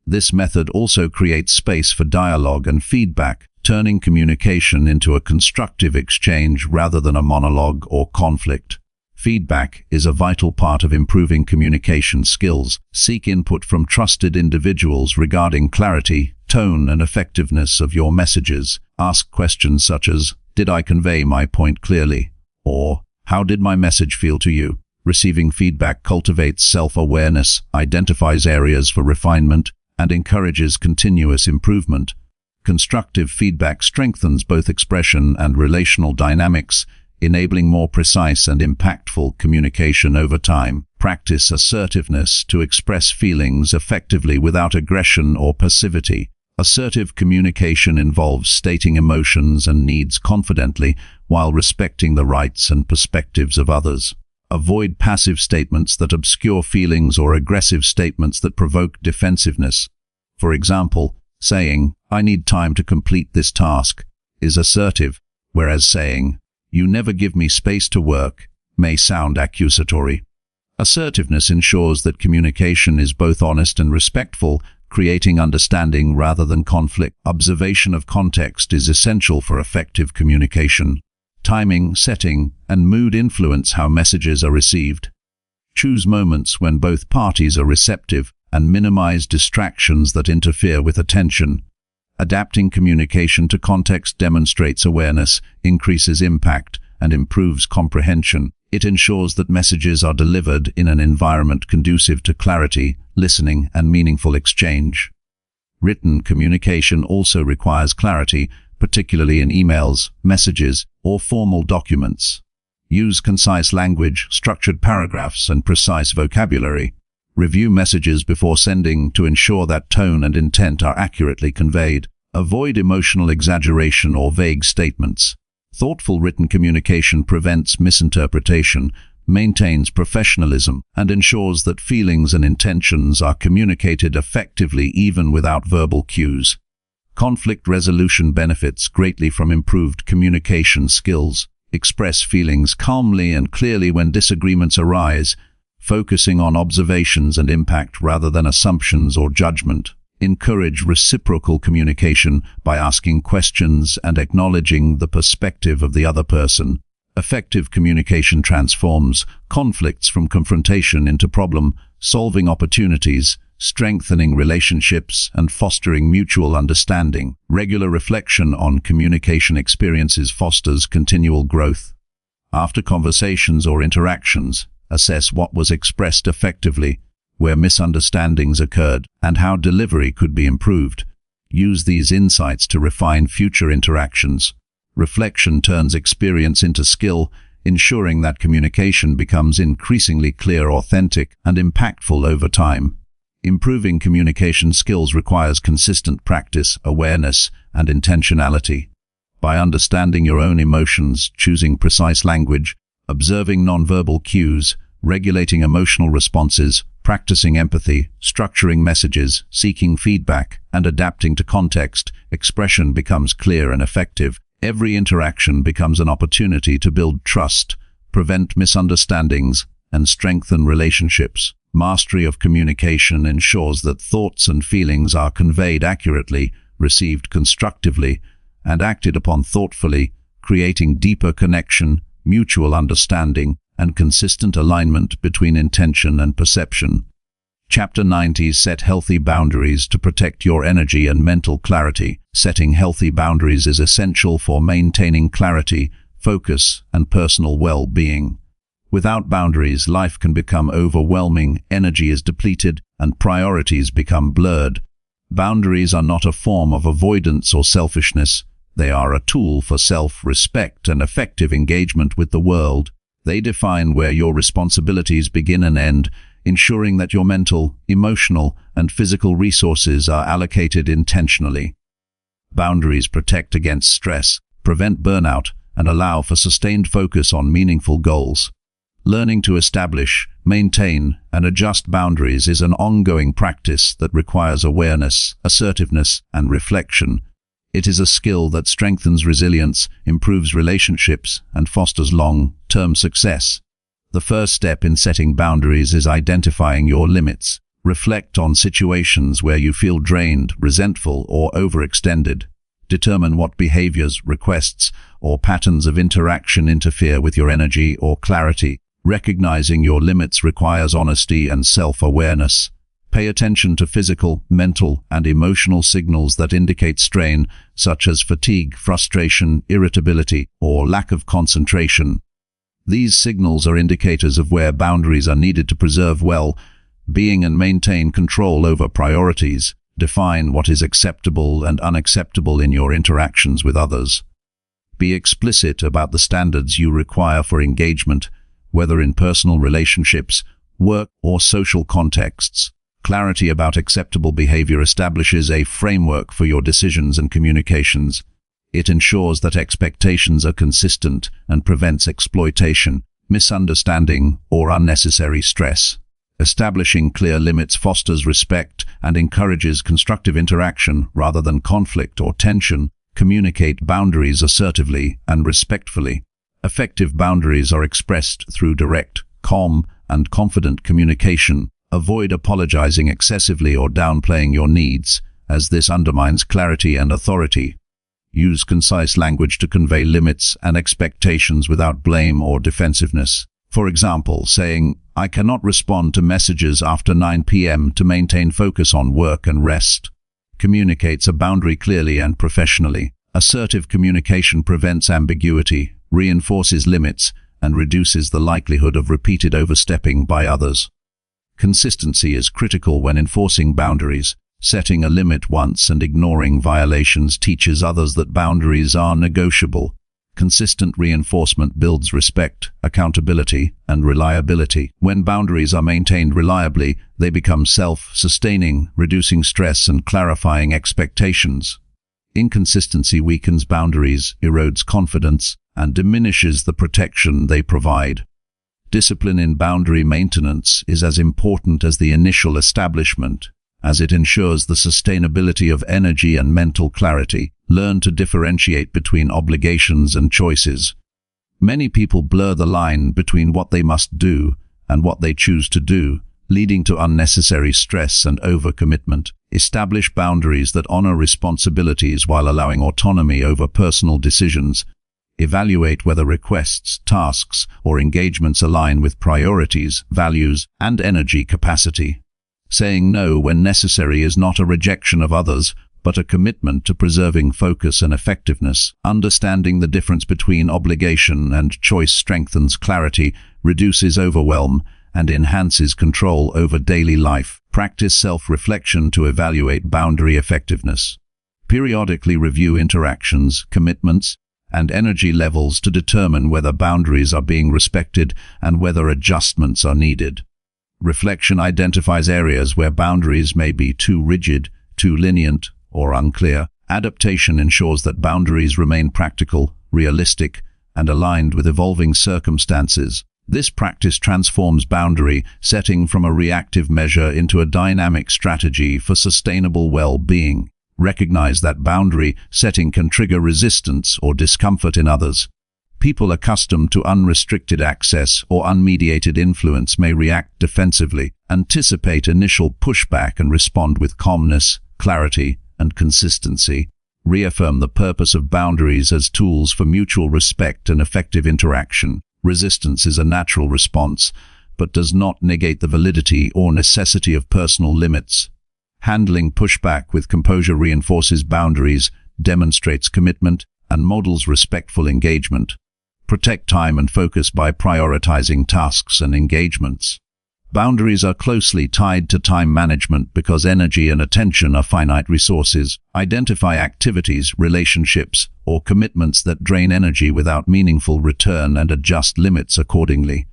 This method also creates space for dialogue and feedback, turning communication into a constructive exchange rather than a monologue or conflict. Feedback is a vital part of improving communication skills. Seek input from trusted individuals regarding clarity, tone, and effectiveness of your messages. Ask questions such as, "Did I convey my point clearly?" Or, "How did my message feel to you?" Receiving feedback cultivates self-awareness, identifies areas for refinement, and encourages continuous improvement. Constructive feedback strengthens both expression and relational dynamics, enabling more precise and impactful communication over time. Practice assertiveness to express feelings effectively without aggression or passivity. Assertive communication involves stating emotions and needs confidently while respecting the rights and perspectives of others. Avoid passive statements that obscure feelings or aggressive statements that provoke defensiveness. For example, saying, "I need time to complete this task," is assertive, whereas saying, "You never give me space to work," may sound accusatory. Assertiveness ensures that communication is both honest and respectful, creating understanding rather than conflict. Observation of context is essential for effective communication. Timing, setting, and mood influence how messages are received. Choose moments when both parties are receptive and minimize distractions that interfere with attention. Adapting communication to context demonstrates awareness, increases impact, and improves comprehension. It ensures that messages are delivered in an environment conducive to clarity, listening, and meaningful exchange. Written communication also requires clarity, particularly in emails, messages, or formal documents. Use concise language, structured paragraphs, and precise vocabulary. Review messages before sending to ensure that tone and intent are accurately conveyed. Avoid emotional exaggeration or vague statements. Thoughtful written communication prevents misinterpretation, maintains professionalism, and ensures that feelings and intentions are communicated effectively even without verbal cues. Conflict resolution benefits greatly from improved communication skills. Express feelings calmly and clearly when disagreements arise. focusing on observations and impact rather than assumptions or judgment. Encourage reciprocal communication by asking questions and acknowledging the perspective of the other person. Effective communication transforms conflicts from confrontation into problem-solving opportunities, strengthening relationships and fostering mutual understanding. Regular reflection on communication experiences fosters continual growth. After conversations or interactions, assess what was expressed effectively, where misunderstandings occurred, and how delivery could be improved. Use these insights to refine future interactions. Reflection turns experience into skill, ensuring that communication becomes increasingly clear, authentic, and impactful over time. Improving communication skills requires consistent practice, awareness, and intentionality. By understanding your own emotions, choosing precise language, observing nonverbal cues, regulating emotional responses, practicing empathy, structuring messages, seeking feedback, and adapting to context, expression becomes clear and effective. Every interaction becomes an opportunity to build trust, prevent misunderstandings, and strengthen relationships. Mastery of communication ensures that thoughts and feelings are conveyed accurately, received constructively, and acted upon thoughtfully, creating deeper connection, mutual understanding, and consistent alignment between intention and perception. Chapter 90. Set healthy boundaries to protect your energy and mental clarity. Setting healthy boundaries is essential for maintaining clarity, focus, and personal well-being. Without boundaries, life can become overwhelming, energy is depleted, and priorities become blurred. Boundaries are not a form of avoidance or selfishness. They are a tool for self-respect and effective engagement with the world. They define where your responsibilities begin and end, ensuring that your mental, emotional, and physical resources are allocated intentionally. Boundaries protect against stress, prevent burnout, and allow for sustained focus on meaningful goals. Learning to establish, maintain, and adjust boundaries is an ongoing practice that requires awareness, assertiveness, and reflection. It is a skill that strengthens resilience, improves relationships, and fosters long-term success. The first step in setting boundaries is identifying your limits. Reflect on situations where you feel drained, resentful, or overextended. Determine what behaviors, requests, or patterns of interaction interfere with your energy or clarity. Recognizing your limits requires honesty and self-awareness. Pay attention to physical, mental, and emotional signals that indicate strain, such as fatigue, frustration, irritability, or lack of concentration. These signals are indicators of where boundaries are needed to preserve well-being and maintain control over priorities. Define what is acceptable and unacceptable in your interactions with others. Be explicit about the standards you require for engagement, whether in personal relationships, work, or social contexts. Clarity about acceptable behavior establishes a framework for your decisions and communications. It ensures that expectations are consistent and prevents exploitation, misunderstanding, or unnecessary stress. Establishing clear limits fosters respect and encourages constructive interaction rather than conflict or tension. Communicate boundaries assertively and respectfully. Effective boundaries are expressed through direct, calm, and confident communication. Avoid apologizing excessively or downplaying your needs, as this undermines clarity and authority. Use concise language to convey limits and expectations without blame or defensiveness. For example, saying, "I cannot respond to messages after 9 p.m. to maintain focus on work and rest," communicates a boundary clearly and professionally. Assertive communication prevents ambiguity, reinforces limits, and reduces the likelihood of repeated overstepping by others. Consistency is critical when enforcing boundaries. Setting a limit once and ignoring violations teaches others that boundaries are negotiable. Consistent reinforcement builds respect, accountability, and reliability. When boundaries are maintained reliably, they become self-sustaining, reducing stress and clarifying expectations. Inconsistency weakens boundaries, erodes confidence, and diminishes the protection they provide. Discipline in boundary maintenance is as important as the initial establishment, as it ensures the sustainability of energy and mental clarity. Learn to differentiate between obligations and choices. Many people blur the line between what they must do and what they choose to do, leading to unnecessary stress and overcommitment. Establish boundaries that honor responsibilities while allowing autonomy over personal decisions. Evaluate whether requests, tasks, or engagements align with priorities, values, and energy capacity. Saying no when necessary is not a rejection of others, but a commitment to preserving focus and effectiveness. Understanding the difference between obligation and choice strengthens clarity, reduces overwhelm, and enhances control over daily life. Practice self-reflection to evaluate boundary effectiveness. Periodically review interactions, commitments, and energy levels to determine whether boundaries are being respected and whether adjustments are needed. Reflection identifies areas where boundaries may be too rigid, too lenient, or unclear. Adaptation ensures that boundaries remain practical, realistic, and aligned with evolving circumstances. This practice transforms boundary setting from a reactive measure into a dynamic strategy for sustainable well-being. Recognize that boundary setting can trigger resistance or discomfort in others. People accustomed to unrestricted access or unmediated influence may react defensively. Anticipate initial pushback and respond with calmness, clarity, and consistency. Reaffirm the purpose of boundaries as tools for mutual respect and effective interaction. Resistance is a natural response, but does not negate the validity or necessity of personal limits. Handling pushback with composure reinforces boundaries, demonstrates commitment, and models respectful engagement. Protect time and focus by prioritizing tasks and engagements. Boundaries are closely tied to time management because energy and attention are finite resources. Identify activities, relationships, or commitments that drain energy without meaningful return and adjust limits accordingly.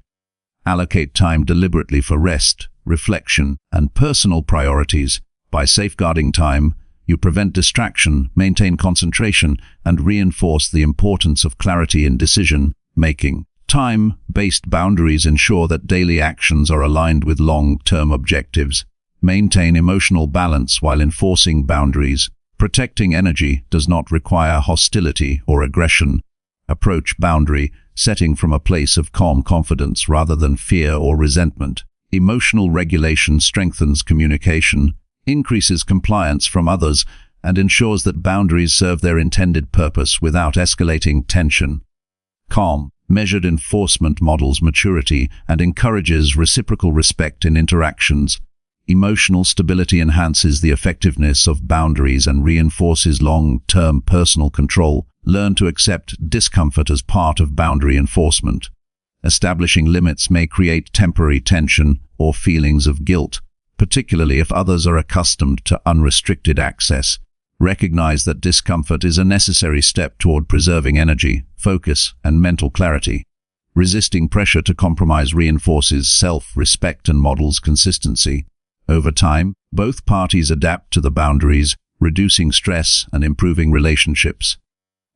Allocate time deliberately for rest, reflection, and personal priorities. By safeguarding time, you prevent distraction, maintain concentration, and reinforce the importance of clarity in decision-making. Time-based boundaries ensure that daily actions are aligned with long-term objectives. Maintain emotional balance while enforcing boundaries. Protecting energy does not require hostility or aggression. Approach boundary setting from a place of calm confidence rather than fear or resentment. Emotional regulation strengthens communication, increases compliance from others, and ensures that boundaries serve their intended purpose without escalating tension. Calm, measured enforcement models maturity and encourages reciprocal respect in interactions. Emotional stability enhances the effectiveness of boundaries and reinforces long-term personal control. Learn to accept discomfort as part of boundary enforcement. Establishing limits may create temporary tension or feelings of guilt, particularly if others are accustomed to unrestricted access. Recognize that discomfort is a necessary step toward preserving energy, focus, and mental clarity. Resisting pressure to compromise reinforces self-respect and models consistency. Over time, both parties adapt to the boundaries, reducing stress and improving relationships.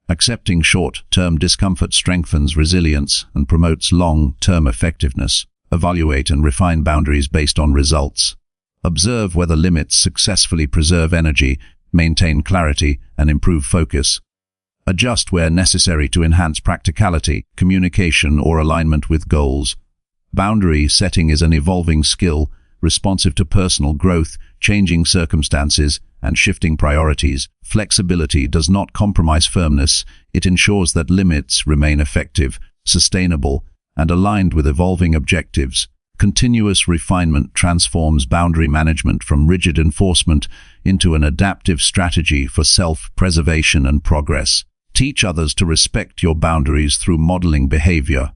Accepting short-term discomfort strengthens resilience and promotes long-term effectiveness. Evaluate and refine boundaries based on results. Observe whether limits successfully preserve energy, maintain clarity, and improve focus. Adjust where necessary to enhance practicality, communication, or alignment with goals. Boundary setting is an evolving skill, responsive to personal growth, changing circumstances, and shifting priorities. Flexibility does not compromise firmness. It ensures that limits remain effective, sustainable, and aligned with evolving objectives. Continuous refinement transforms boundary management from rigid enforcement into an adaptive strategy for self-preservation and progress. Teach others to respect your boundaries through modeling behavior.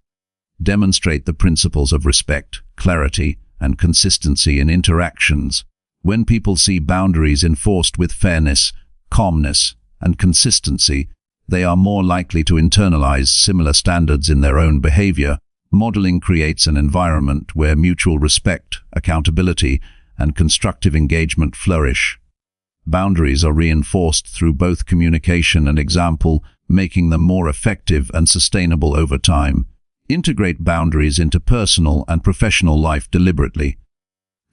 Demonstrate the principles of respect, clarity, and consistency in interactions. When people see boundaries enforced with fairness, calmness, and consistency, they are more likely to internalize similar standards in their own behavior. Modeling creates an environment where mutual respect, accountability, and constructive engagement flourish. Boundaries are reinforced through both communication and example, making them more effective and sustainable over time. Integrate boundaries into personal and professional life deliberately.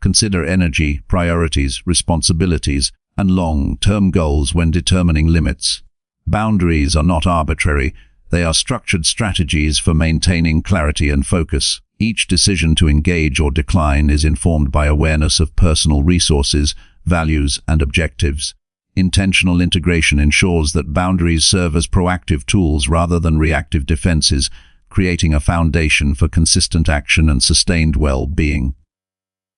Consider energy, priorities, responsibilities, and long-term goals when determining limits. Boundaries are not arbitrary. They are structured strategies for maintaining clarity and focus. Each decision to engage or decline is informed by awareness of personal resources, values, and objectives. Intentional integration ensures that boundaries serve as proactive tools rather than reactive defenses, creating a foundation for consistent action and sustained well-being.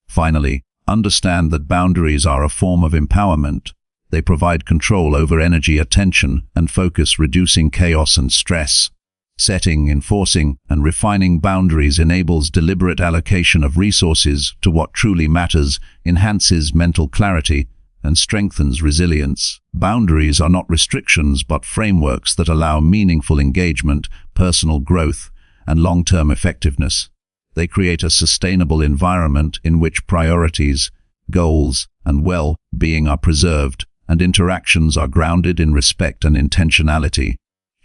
Finally, understand that boundaries are a form of empowerment. They provide control over energy, attention, and focus, reducing chaos and stress. Setting, enforcing, and refining boundaries enables deliberate allocation of resources to what truly matters, enhances mental clarity, and strengthens resilience. Boundaries are not restrictions but frameworks that allow meaningful engagement, personal growth, and long-term effectiveness. They create a sustainable environment in which priorities, goals, and well-being are preserved, and interactions are grounded in respect and intentionality.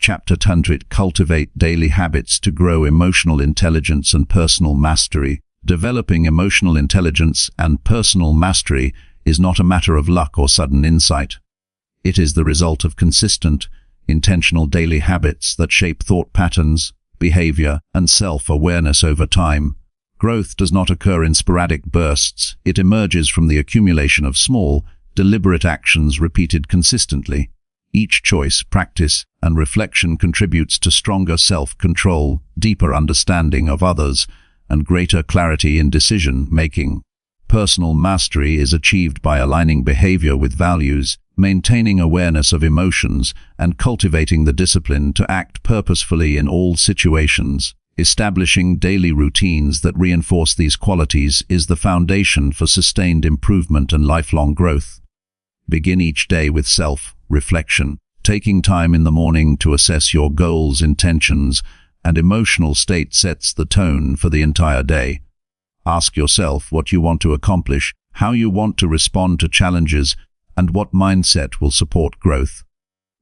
Chapter 100: Cultivate daily habits to grow emotional intelligence and personal mastery. Developing emotional intelligence and personal mastery is not a matter of luck or sudden insight. It is the result of consistent, intentional daily habits that shape thought patterns, behavior, and self-awareness over time. Growth does not occur in sporadic bursts. It emerges from the accumulation of small, deliberate actions repeated consistently. Each choice, practice, and reflection contributes to stronger self-control, deeper understanding of others, and greater clarity in decision-making. Personal mastery is achieved by aligning behavior with values, maintaining awareness of emotions, and cultivating the discipline to act purposefully in all situations. Establishing daily routines that reinforce these qualities is the foundation for sustained improvement and lifelong growth. Begin each day with self-reflection, taking time in the morning to assess your goals, intentions, and emotional state sets the tone for the entire day. Ask yourself what you want to accomplish, how you want to respond to challenges, and what mindset will support growth.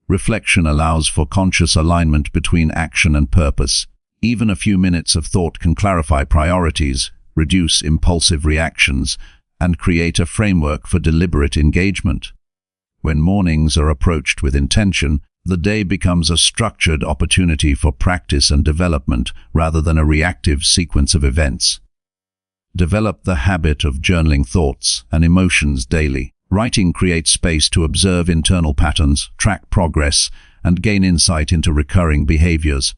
Reflection allows for conscious alignment between action and purpose. Even a few minutes of thought can clarify priorities, reduce impulsive reactions, and create a framework for deliberate engagement. When mornings are approached with intention, the day becomes a structured opportunity for practice and development rather than a reactive sequence of events. Develop the habit of journaling thoughts and emotions daily. Writing creates space to observe internal patterns, track progress, and gain insight into recurring behaviors.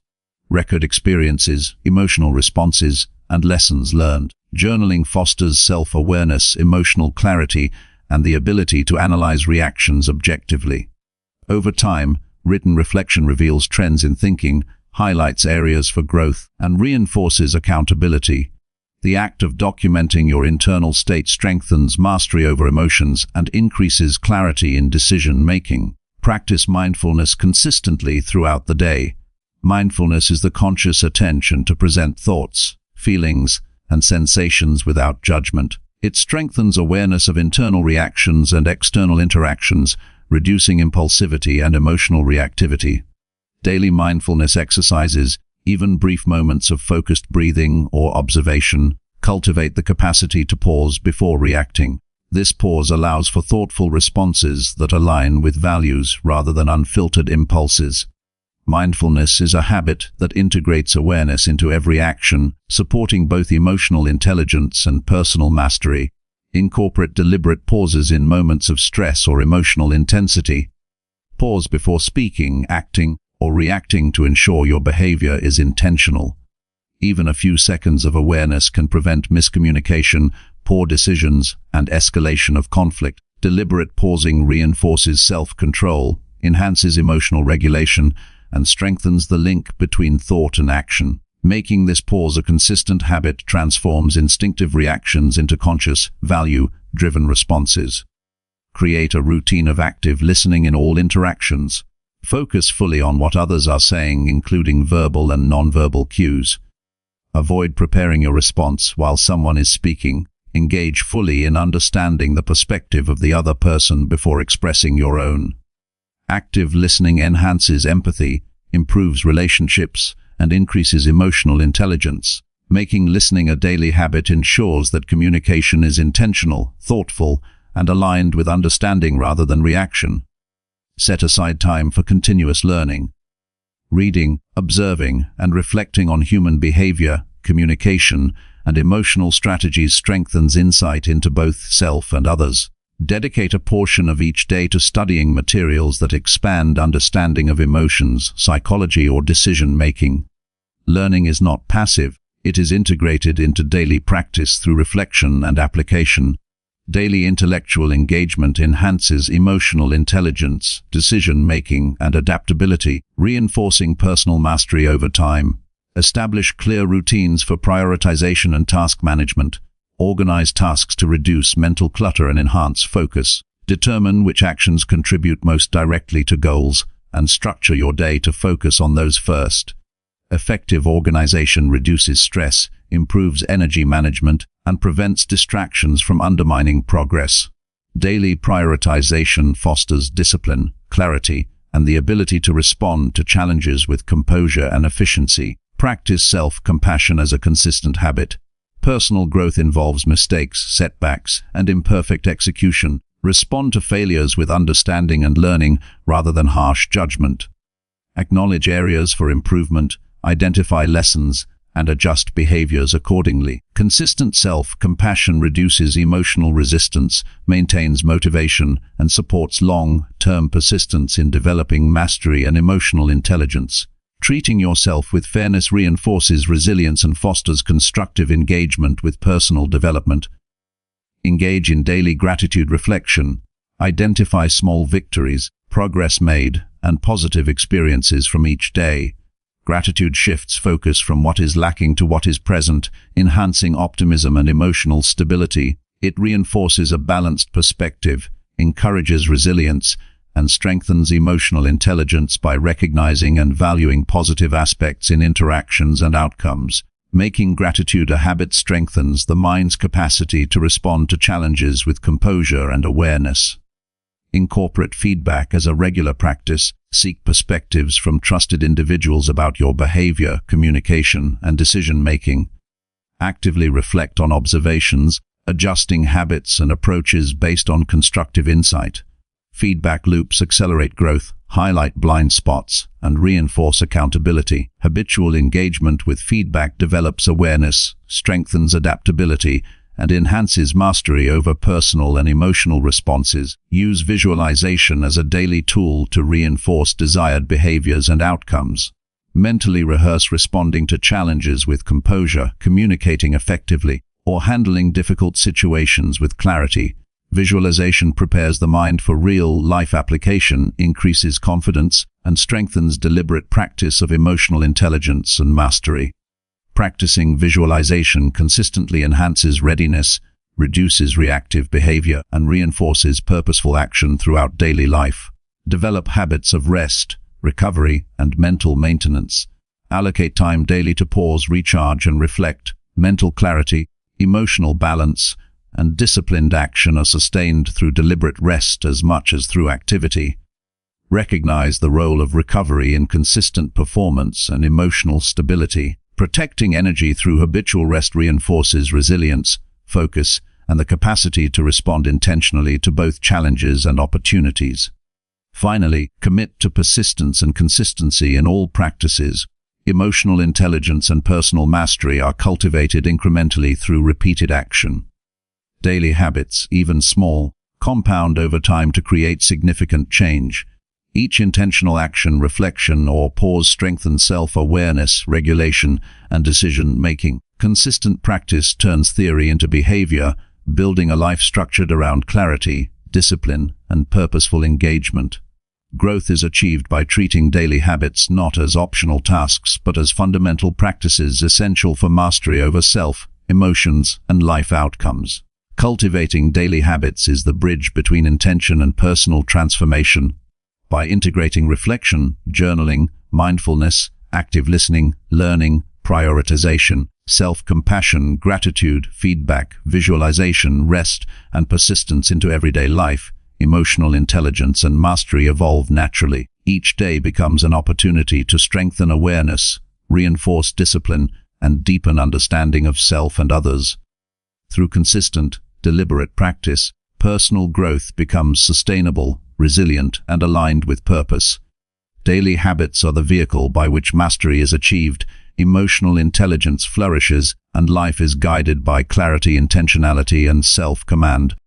Record experiences, emotional responses, and lessons learned. Journaling fosters self-awareness, emotional clarity, and the ability to analyze reactions objectively. Over time, written reflection reveals trends in thinking, highlights areas for growth, and reinforces accountability. The act of documenting your internal state strengthens mastery over emotions and increases clarity in decision-making. Practice mindfulness consistently throughout the day. Mindfulness is the conscious attention to present thoughts, feelings, and sensations without judgment. It strengthens awareness of internal reactions and external interactions, reducing impulsivity and emotional reactivity. Daily mindfulness exercises, even brief moments of focused breathing or observation, cultivate the capacity to pause before reacting. This pause allows for thoughtful responses that align with values rather than unfiltered impulses. Mindfulness is a habit that integrates awareness into every action, supporting both emotional intelligence and personal mastery. Incorporate deliberate pauses in moments of stress or emotional intensity. Pause before speaking, acting, or reacting to ensure your behavior is intentional. Even a few seconds of awareness can prevent miscommunication, poor decisions, and escalation of conflict. Deliberate pausing reinforces self-control, enhances emotional regulation, and strengthens the link between thought and action. Making this pause a consistent habit transforms instinctive reactions into conscious, value-driven responses. Create a routine of active listening in all interactions. Focus fully on what others are saying, including verbal and nonverbal cues. Avoid preparing your response while someone is speaking. Engage fully in understanding the perspective of the other person before expressing your own. Active listening enhances empathy, improves relationships, and increases emotional intelligence. Making listening a daily habit ensures that communication is intentional, thoughtful, and aligned with understanding rather than reaction. Set aside time for continuous learning. Reading, observing, and reflecting on human behavior communication, and emotional strategies strengthens insight into both self and others. Dedicate a portion of each day to studying materials that expand understanding of emotions, psychology, or decision-making. Learning is not passive, it is integrated into daily practice through reflection and application. Daily intellectual engagement enhances emotional intelligence, decision-making, and adaptability, reinforcing personal mastery over time. Establish clear routines for prioritization and task management. Organize tasks to reduce mental clutter and enhance focus. Determine which actions contribute most directly to goals, and structure your day to focus on those first. Effective organization reduces stress, improves energy management, and prevents distractions from undermining progress. Daily prioritization fosters discipline, clarity, and the ability to respond to challenges with composure and efficiency. Practice self-compassion as a consistent habit. Personal growth involves mistakes, setbacks, and imperfect execution. Respond to failures with understanding and learning rather than harsh judgment. Acknowledge areas for improvement, identify lessons, and adjust behaviors accordingly. Consistent self-compassion reduces emotional resistance, maintains motivation, and supports long-term persistence in developing mastery and emotional intelligence. Treating yourself with fairness reinforces resilience and fosters constructive engagement with personal development. Engage in daily gratitude reflection. Identify small victories, progress made, and positive experiences from each day. Gratitude shifts focus from what is lacking to what is present, enhancing optimism and emotional stability. It reinforces a balanced perspective, encourages resilience, and strengthens emotional intelligence by recognizing and valuing positive aspects in interactions and outcomes. Making gratitude a habit strengthens the mind's capacity to respond to challenges with composure and awareness. Incorporate feedback as a regular practice. Seek perspectives from trusted individuals about your behavior, communication, and decision-making. Actively reflect on observations, adjusting habits and approaches based on constructive insight. Feedback loops accelerate growth, highlight blind spots, and reinforce accountability. Habitual engagement with feedback develops awareness, strengthens adaptability, and enhances mastery over personal and emotional responses. Use visualization as a daily tool to reinforce desired behaviors and outcomes. Mentally rehearse responding to challenges with composure, communicating effectively, or handling difficult situations with clarity. Visualization prepares the mind for real-life application, increases confidence, and strengthens deliberate practice of emotional intelligence and mastery. Practicing visualization consistently enhances readiness, reduces reactive behavior, and reinforces purposeful action throughout daily life. Develop habits of rest, recovery, and mental maintenance. Allocate time daily to pause, recharge, and reflect. Mental clarity, emotional balance, and disciplined action are sustained through deliberate rest as much as through activity. Recognize the role of recovery in consistent performance and emotional stability. Protecting energy through habitual rest reinforces resilience, focus, and the capacity to respond intentionally to both challenges and opportunities. Finally, commit to persistence and consistency in all practices. Emotional intelligence and personal mastery are cultivated incrementally through repeated action. Daily habits, even small, compound over time to create significant change. Each intentional action, reflection, or pause strengthens self-awareness, regulation, and decision-making. Consistent practice turns theory into behavior, building a life structured around clarity, discipline, and purposeful engagement. Growth is achieved by treating daily habits not as optional tasks but as fundamental practices essential for mastery over self, emotions, and life outcomes. Cultivating daily habits is the bridge between intention and personal transformation. By integrating reflection, journaling, mindfulness, active listening, learning, prioritization, self-compassion, gratitude, feedback, visualization, rest, and persistence into everyday life, emotional intelligence and mastery evolve naturally. Each day becomes an opportunity to strengthen awareness, reinforce discipline, and deepen understanding of self and others. Through consistent, deliberate practice, personal growth becomes sustainable, resilient, and aligned with purpose. Daily habits are the vehicle by which mastery is achieved, emotional intelligence flourishes, and life is guided by clarity, intentionality, and self-command.